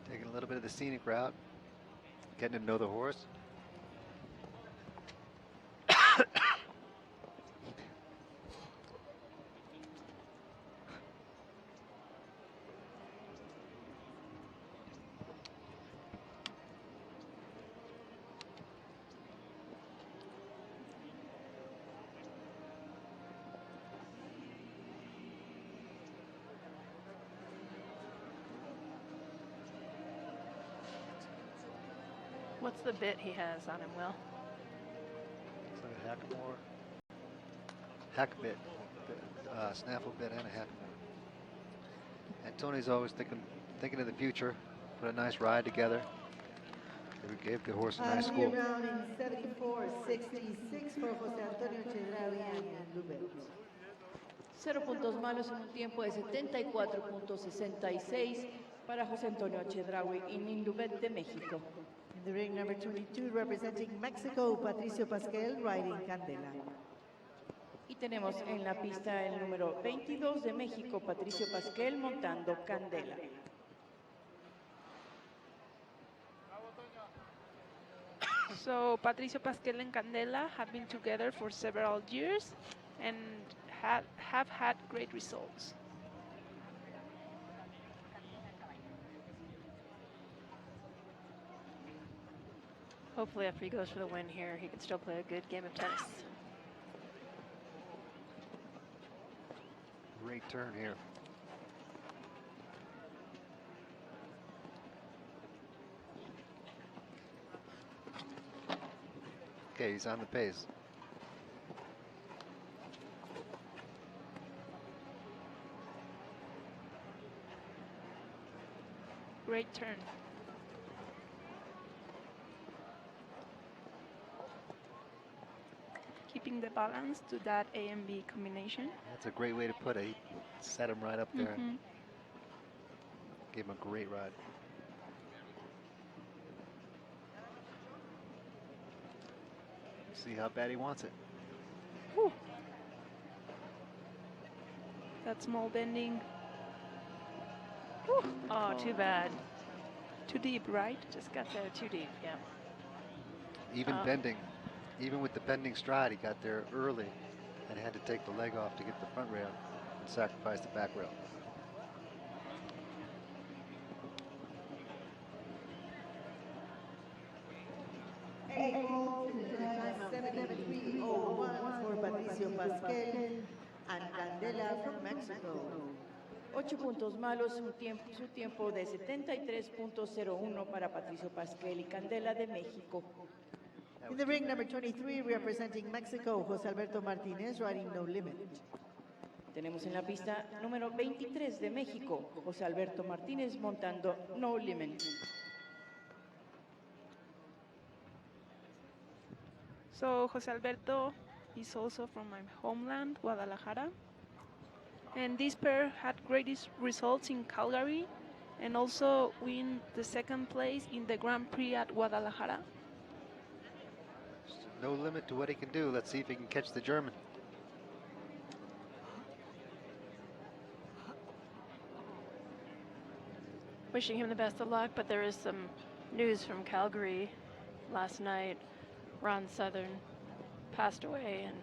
Taking a little bit of the scenic route, getting to know the horse. What's the bit he has on him, Will? It's like a hack bit, snaffle bit, and a hack. And Tony's always thinking of the future. Put a nice ride together. We gave the horse a nice Clear school. round in 74.66 for José Antonio Chedraui and Nin Lubet. 0 puntos malos en un tiempo de 74.66 para José Antonio Chedraui y Nin Lubet de México. In the ring number 22, representing Mexico, Patricio Pasquel, riding Candela. Y tenemos en la pista el número 22 de México, Patricio Pasquel, montando Candela. So Patricio Pasquel and Candela have been together for several years and have had great results. Hopefully after he goes for the win here, he can still play a good game of tennis. Great turn here. Okay, he's on the pace. Great turn. Keeping the balance to that A and B combination. That's a great way to put it. He set him right up there. Mhm. Gave him a great ride. See how bad he wants it. Whew. That small bending. Whew. Oh, too bad. Too deep, right? Just got there too deep, yeah. Even Oh. bending, even with the bending stride, he got there early and had to take the leg off to get the front rail and sacrifice the back rail. For Patricio Pasquel and Candela from Mexico. 8 puntos malos, su tiempo de 73.01 para Patricio Pasquel y Candela de México. In the ring, number 23, representing Mexico, José Alberto Martínez, riding No Limit. Tenemos en la pista número 23 de México, José Alberto Martínez montando No Limit. So Jose Alberto is also from my homeland, Guadalajara. And this pair had great results in Calgary and also win the second place in the Grand Prix at Guadalajara. No limit to what he can do. Let's see if he can catch the German. Wishing him the best of luck, but there is some news from Calgary last night. Ron Southern passed away, and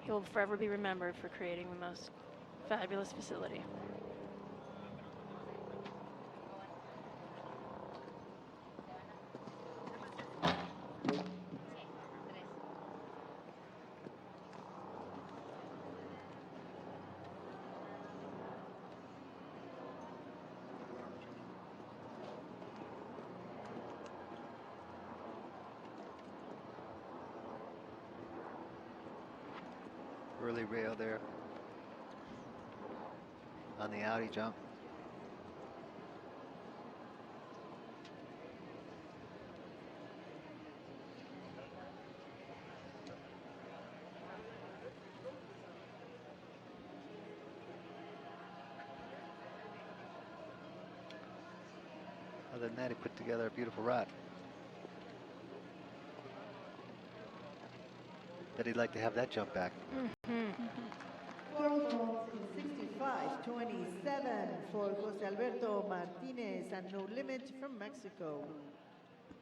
he'll forever be remembered for creating the most fabulous facility. Early rail there on the Audi jump. Other than that, he put together a beautiful ride. But he'd like to have that jump back. 65-27 for José Alberto Martínez and No Limit from Mexico.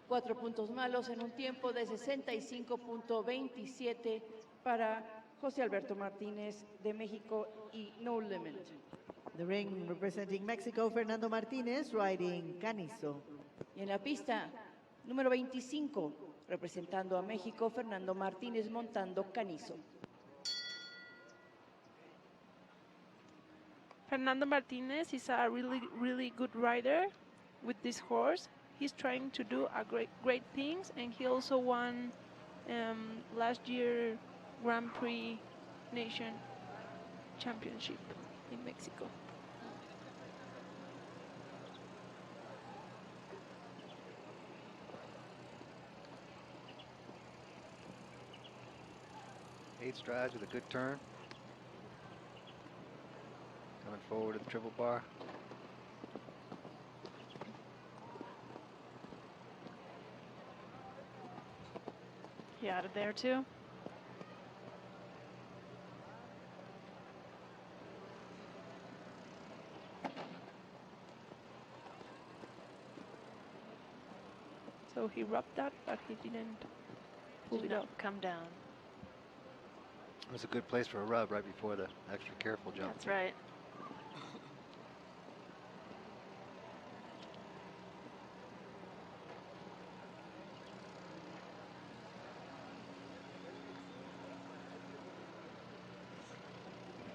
4 puntos malos en un tiempo de 65.27 para José Alberto Martínez de México y No Limit. The ring, representing Mexico, Fernando Martínez, riding Canizo. Y en la pista número 25, representando a México, Fernando Martínez montando Canizo. Fernando Martinez is a really good rider with this horse. He's trying to do a great things, and he also won last year Grand Prix Nation Championship in Mexico. Eight strides with a good turn. Coming forward to the triple bar. He out of there too. So he rubbed that, but he didn't pull Did it not up. come down. It was a good place for a rub right before the extra careful jump. That's right.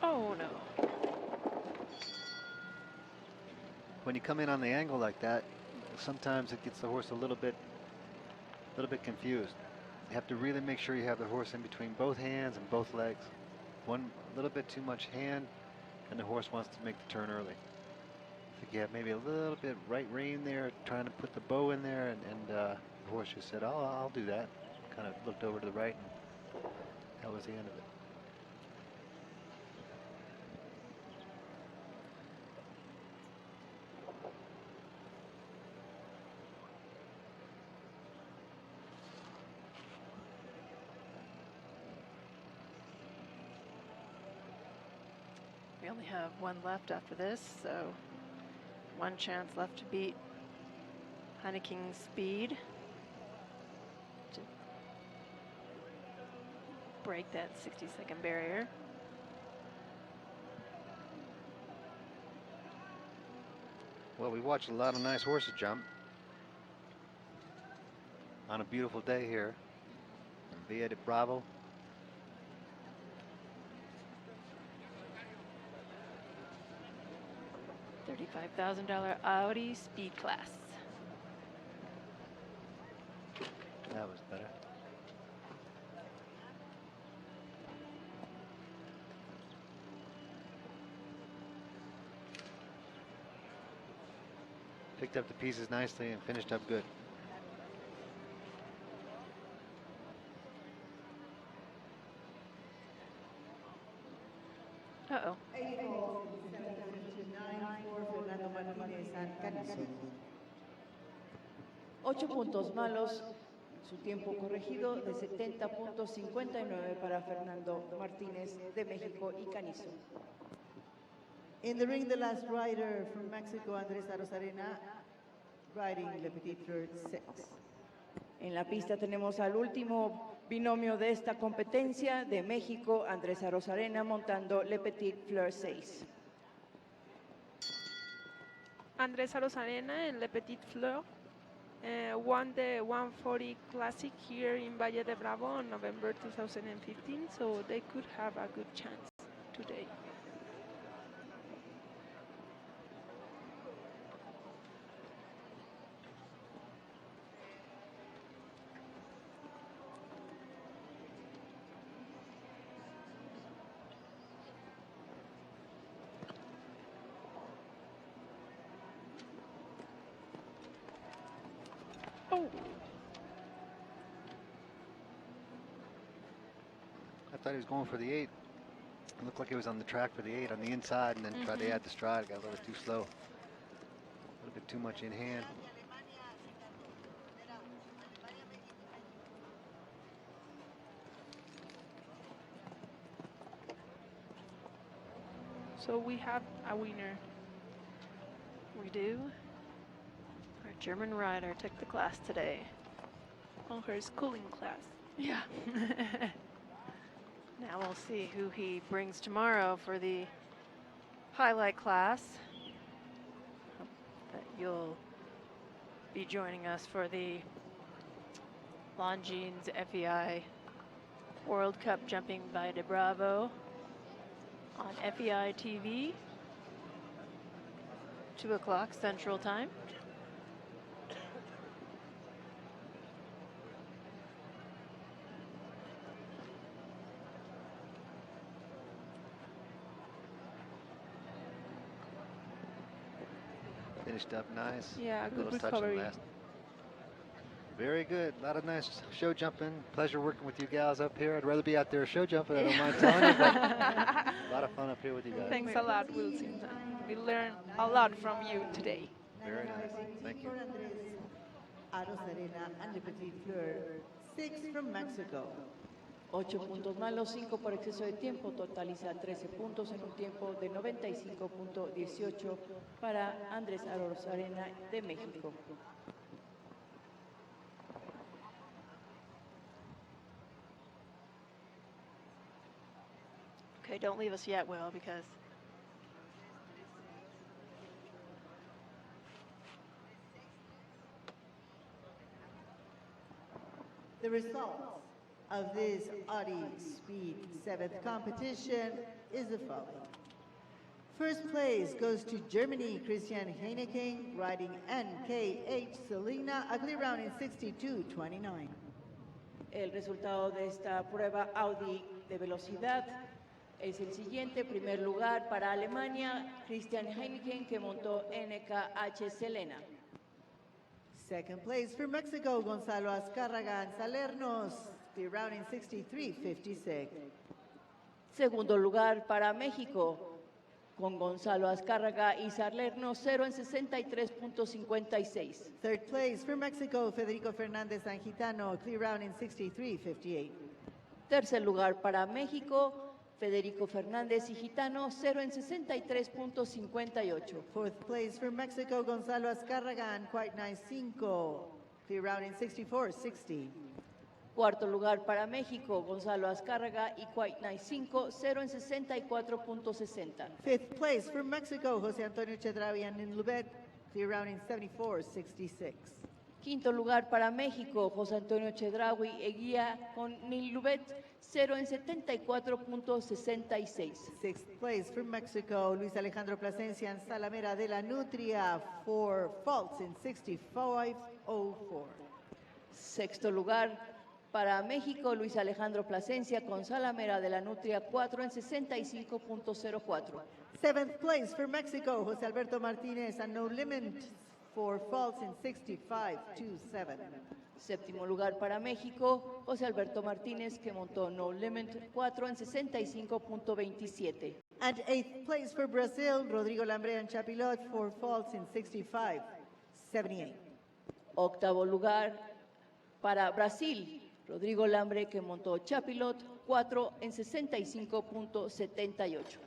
Oh no. when you come in on the angle like that, sometimes it gets the horse a little bit confused. You have to really make sure you have the horse in between both hands and both legs. One little bit too much hand, and the horse wants to make the turn early. I think you have maybe a little bit right rein there, trying to put the bow in there, and the horse just said, "Oh, I'll do that." Kind of looked over to the right, and that was the end of it. We only have one left after this, so one chance left to beat Heineken's speed, to break that 60-second barrier. Well, we watched a lot of nice horses jump on a beautiful day here in Valle de Bravo. $35,000 Audi Speed class. That was better. Picked up the pieces nicely and finished up good. Uh-oh. 8 puntos malos, su tiempo corregido de 70.59 para Fernando Martínez de México y Canizo. In the ring, the last rider from Mexico, Andrés Arozarena, riding Le Petit Fleur 6. En la pista tenemos al último binomio de esta competencia de México, Andrés Arozarena, montando Le Petit Fleur 6. Andrés Arozarena and Le Petit Fleur won the 140 Classic here in Valle de Bravo on November 2015, so they could have a good chance today. Oh, I thought he was going for the 8. It looked like he was on the track for the 8 on the inside, and then tried to add the stride. Got a little too slow. A little bit too much in hand. so we have a winner. We do. Our German rider took the class today. On her schooling class. Yeah. Now we'll see who he brings tomorrow for the highlight class. Hope that you'll be joining us for the Longines FEI World Cup Jumping Valle de Bravo on FEI TV, 2 o'clock Central Time. Finished up nice. Yeah, good Little touch on the recovery. last. Very good. A lot of nice show jumping. Pleasure working with you gals up here. I'd rather be out there show jumping. I don't mind telling you, but a lot of fun up here with you guys. Thanks a lot, Wilson. We learned a lot from you today. Very nice. Thank you. For Andrés Arozarena and Le Petit Fleur 6 from Mexico. 8 puntos malos, 5 por exceso de tiempo, totaliza 13 puntos en un tiempo de 95.18 para Andrés Arozarena de México. Okay, don't leave us yet, Will, because The results of this Audi Speed 7th competition is the following. First place goes to Germany, Christian Heineken, riding NKH Selena, a clear round in 62.29. El resultado de esta prueba Audi de velocidad es el siguiente. Primer lugar para Alemania, Christian Heineken, que montó NKH Selena. Second place for Mexico, Gonzalo Azcárraga and Salernos, clear round in 63.56. Segundo lugar para México, con Gonzalo Azcárraga y Salernos, 0 en 63.56. Third place for Mexico, Federico Fernández and Gitano, clear round in 63.58. Tercer lugar para México, Federico Fernández y Gitano, 0 en 63.58. Fourth place for Mexico, Gonzalo Azcárraga and Quite Nice 5, clear round in 64.60. Cuarto lugar para México, Gonzalo Azcárraga y Quite Nice 5, 0 en 64.60. Fifth place for Mexico, José Antonio Chedraui and Nilubet, clear round in 74.66. Quinto lugar para México, José Antonio Chedraui Eguía con Nilubet, 0 en 74.66. Sixth place for Mexico, Luis Alejandro Plasencia and Salamera de la Nutria, 4 faults in 65.04. Sexto lugar para México, Luis Alejandro Plasencia con Salamera de la Nutria, 4 en 65.04. Seventh place for Mexico, José Alberto Martínez and No Limit, 4 faults in 65.27. Séptimo lugar para México, José Alberto Martínez, que montó No Limit, 4 en 65.27. And eighth place for Brazil, Rodrigo Lambre and Chapilot, 4 faults in 65.78. Octavo lugar para Brasil, Rodrigo Lambre, que montó Chapilot, 4 en 65.78.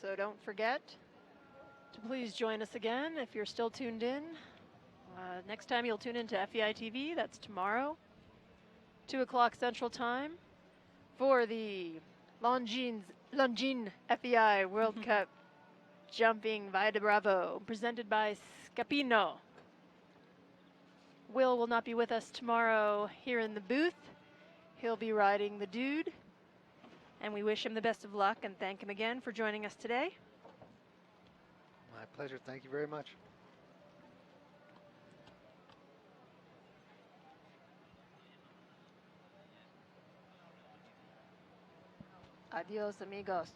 So don't forget to please join us again if you're still tuned in. Next time you'll tune into FEI TV, that's tomorrow, 2 o'clock Central Time, for the Longines FEI World Cup Jumping Valle de Bravo, presented by Scapino. Will not be with us tomorrow here in the booth. He'll be riding the Dude, and we wish him the best of luck and thank him again for joining us today. My pleasure. Thank you very much. Adios, amigos.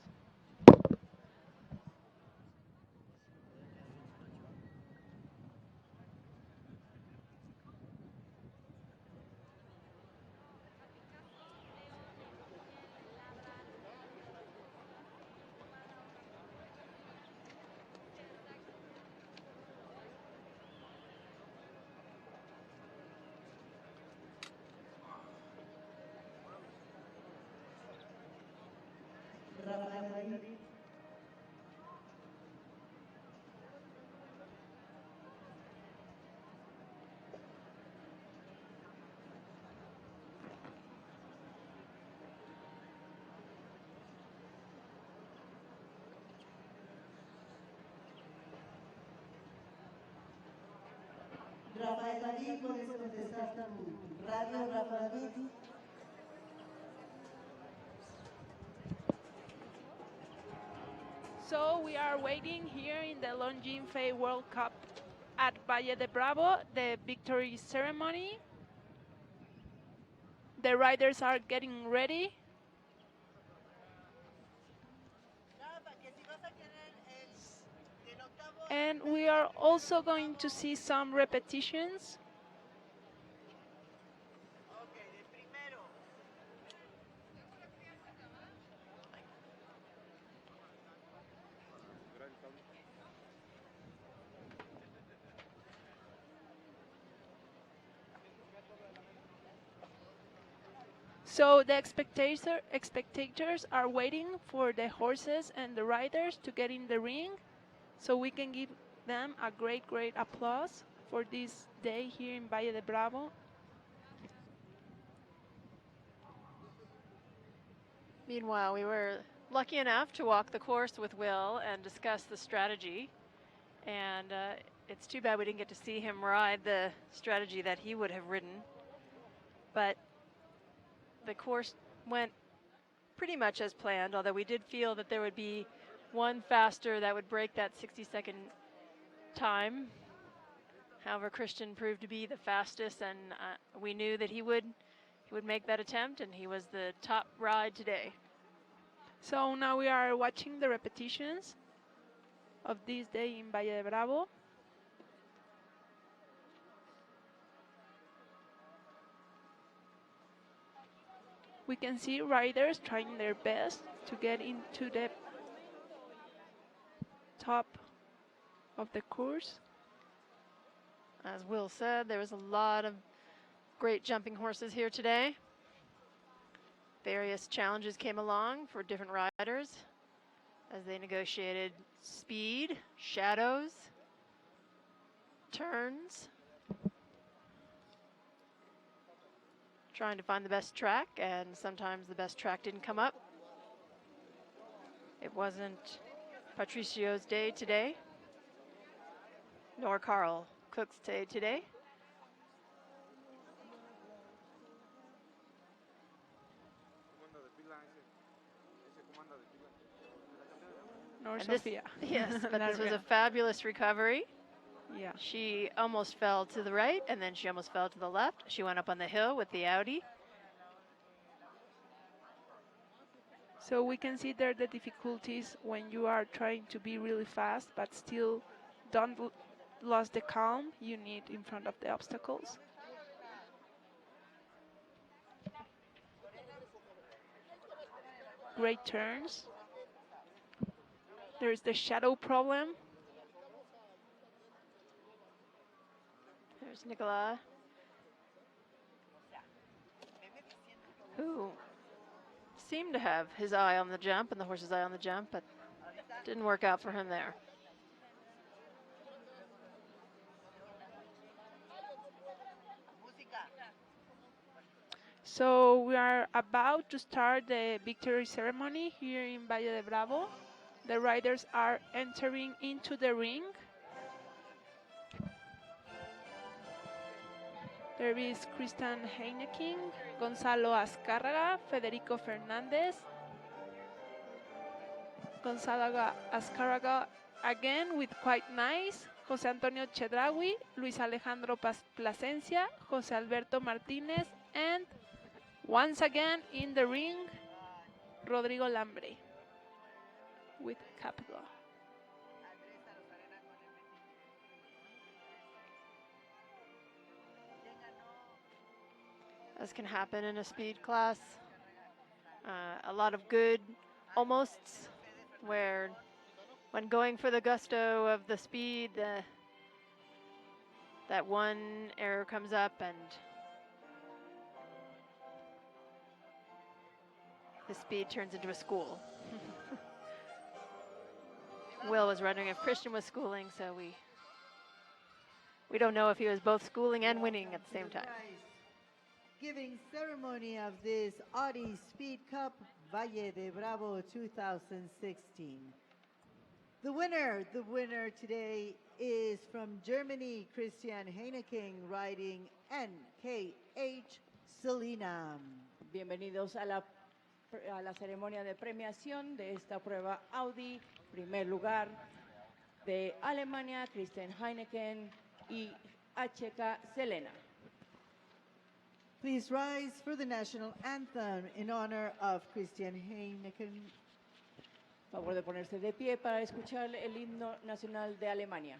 Rafael David, puedes contestar tu radio, Rafael David. So we are waiting here in the Longines FEI World Cup at Valle de Bravo, the victory ceremony. The riders are getting ready. And we are also going to see some repetitions. So the spectators are waiting for the horses and the riders to get in the ring, so we can give them a great applause for this day here in Valle de Bravo. Meanwhile, we were lucky enough to walk the course with Will and discuss the strategy. And it's too bad we didn't get to see him ride the strategy that he would have ridden. But the course went pretty much as planned, although we did feel that there would be one faster that would break that 60-second time. However, Christian proved to be the fastest, and we knew that he would make that attempt, and he was the top ride today. So now we are watching the repetitions of this day in Valle de Bravo. We can see riders trying their best to get into the top of the course. As Will said, there was a lot of great jumping horses here today. Various challenges came along for different riders as they negotiated speed, shadows, turns, trying to find the best track, and sometimes the best track didn't come up. It wasn't Patricio's day today, nor Carl Cook's day today. Nor And this- Sofia. Yes, but this was a fabulous recovery. Yeah. She almost fell to the right, and then she almost fell to the left. She went up on the hill with the Audi. So we can see there the difficulties when you are trying to be really fast, but still don't lose the calm you need in front of the obstacles. Great turns. There's the shadow problem. There's Nicola, who seemed to have his eye on the jump and the horse's eye on the jump, but didn't work out for him there. So we are about to start the victory ceremony here in Valle de Bravo. The riders are entering into the ring. There is Christian Heineking, Gonzalo Azcárraga, Federico Fernandez, Gonzalo Azcárraga again with quite nice, José Antonio Chedraui, Luis Alejandro Plasencia, José Alberto Martínez, and once again in the ring, Rodrigo Lambre with Capua. As can happen in a speed class. A lot of good almosts, where when going for the gusto of the speed, that one error comes up and the speed turns into a school. Will was wondering if Christian was schooling, so we don't know if he was both schooling and winning at the same time. Giving ceremony of this Audi Speed Cup Valle de Bravo 2016. The winner today is from Germany, Christian Heineking, riding NKH Selena. Bienvenidos a la ceremonia de premiación de esta prueba Audi. Primer lugar de Alemania, Christian Heineken y HK Selena. Please rise for the national anthem in honor of Christian Heineken. Favor de ponerse de pie para escuchar el himno nacional de Alemania.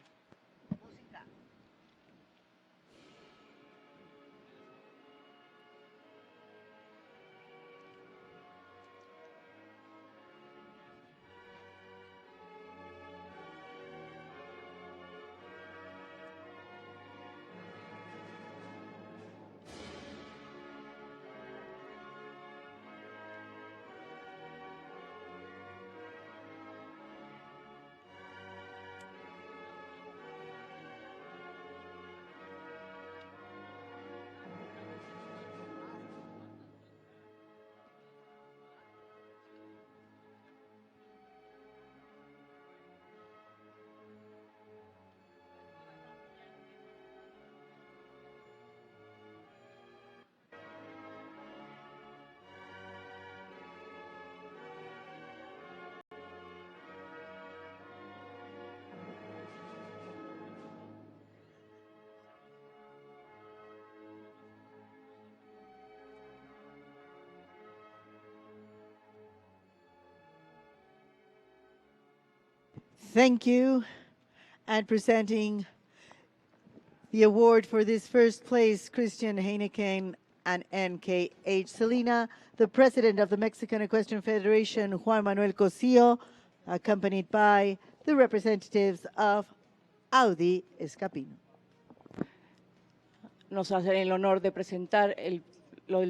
Thank you. And presenting the award for this first place, Christian Heineken and NKH Selena, the president of the Mexican Equestrian Federation, Juan Manuel Cosío, accompanied by the representatives of Audi Escapino. Nos hacen el honor de presentar el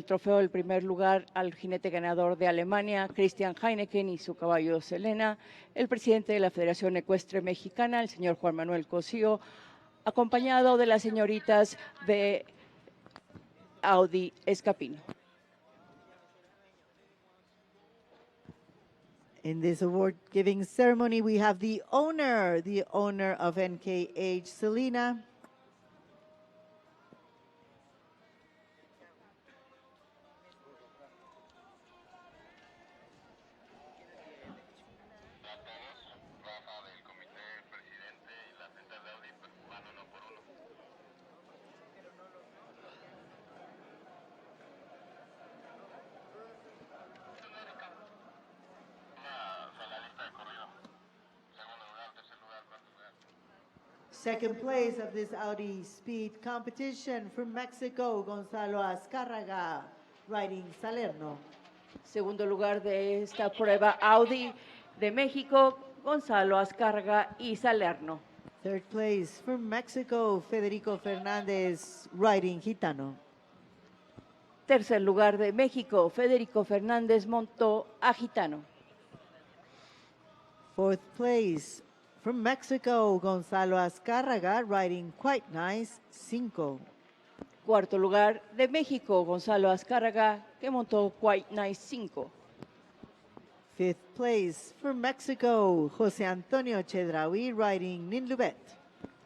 trofeo del primer lugar al jinete ganador de Alemania, Christian Heineken, y su caballo Selena, el presidente de la Federación Ecuestre Mexicana, el señor Juan Manuel Cosío, acompañado de las señoritas de Audi Escapino. In this award-giving ceremony, we have the owner of NKH Selena. Second place of this Audi Speed Competition from Mexico, Gonzalo Azcárraga, riding Salerno. Segundo lugar de esta prueba Audi de México, Gonzalo Azcárraga y Salerno. Third place from Mexico, Federico Fernández, riding Gitano. Tercer lugar de México, Federico Fernández montó a Gitano. Fourth place from Mexico, Gonzalo Azcárraga, riding Quite Nice, Cinco. Cuarto lugar de México, Gonzalo Azcárraga, que montó Quite Nice 5. Fifth place from Mexico, José Antonio Chedraui, riding Ninlubet.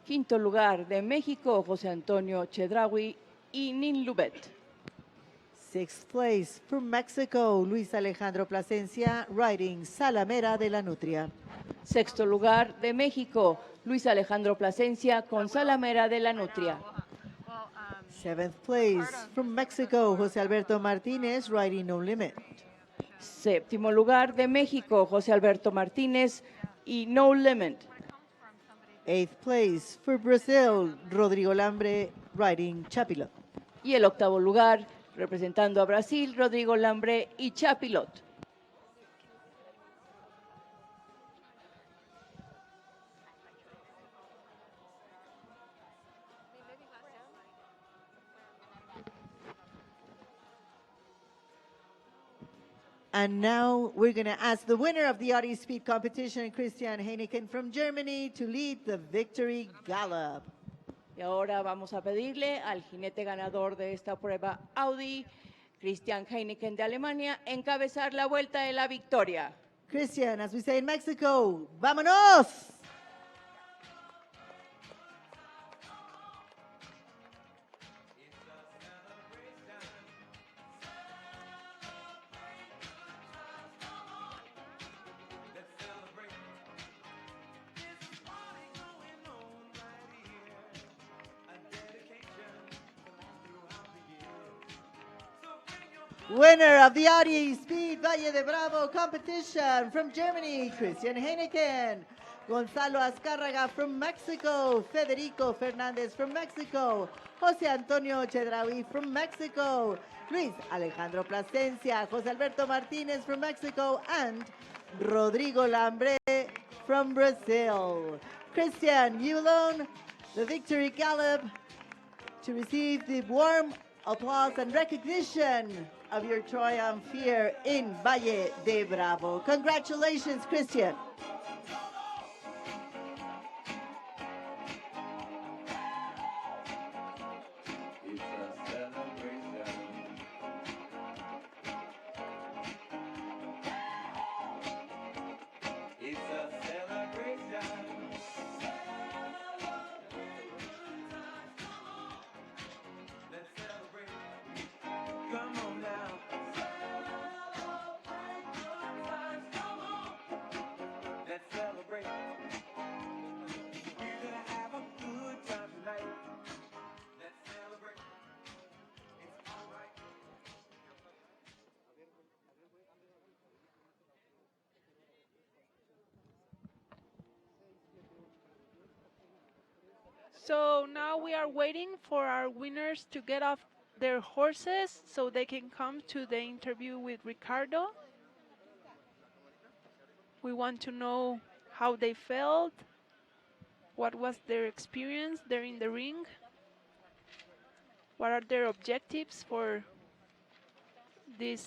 Quinto lugar de México, José Antonio Chedraui y Ninlubet. Sixth place from Mexico, Luis Alejandro Plasencia, riding Salamera de la Nutria. Sexto lugar de México, Luis Alejandro Plasencia con Salamera de la Nutria. Seventh place from Mexico, José Alberto Martínez, riding No Limit. Séptimo lugar de México, José Alberto Martínez y No Limit. Eighth place for Brazil, Rodrigo Lambre, riding Chapilot. Y el octavo lugar, representando a Brasil, Rodrigo Lambre y Chapilot. And now we're going to ask the winner of the Audi Speed Competition, Christian Heineken from Germany, to lead the victory gallop. Y ahora vamos a pedirle al jinete ganador de esta prueba Audi, Christian Heineken de Alemania, encabezar la vuelta de la victoria. Christian, as we say in Mexico, ¡vámonos! Winner of the Audi Speed Valle de Bravo competition from Germany, Christian Heineken. Gonzalo Azcárraga from Mexico. Federico Fernández from Mexico. José Antonio Chedraui from Mexico. Luis Alejandro Plasencia. José Alberto Martínez from Mexico. And Rodrigo Lambre from Brazil. Christian, you alone, the victory gallop to receive the warm applause and recognition of your triumph here in Valle de Bravo. Congratulations, Christian. So now we are waiting for our winners to get off their horses so they can come to the interview with Ricardo. We want to know how they felt, what was their experience there in the ring, what are their objectives for this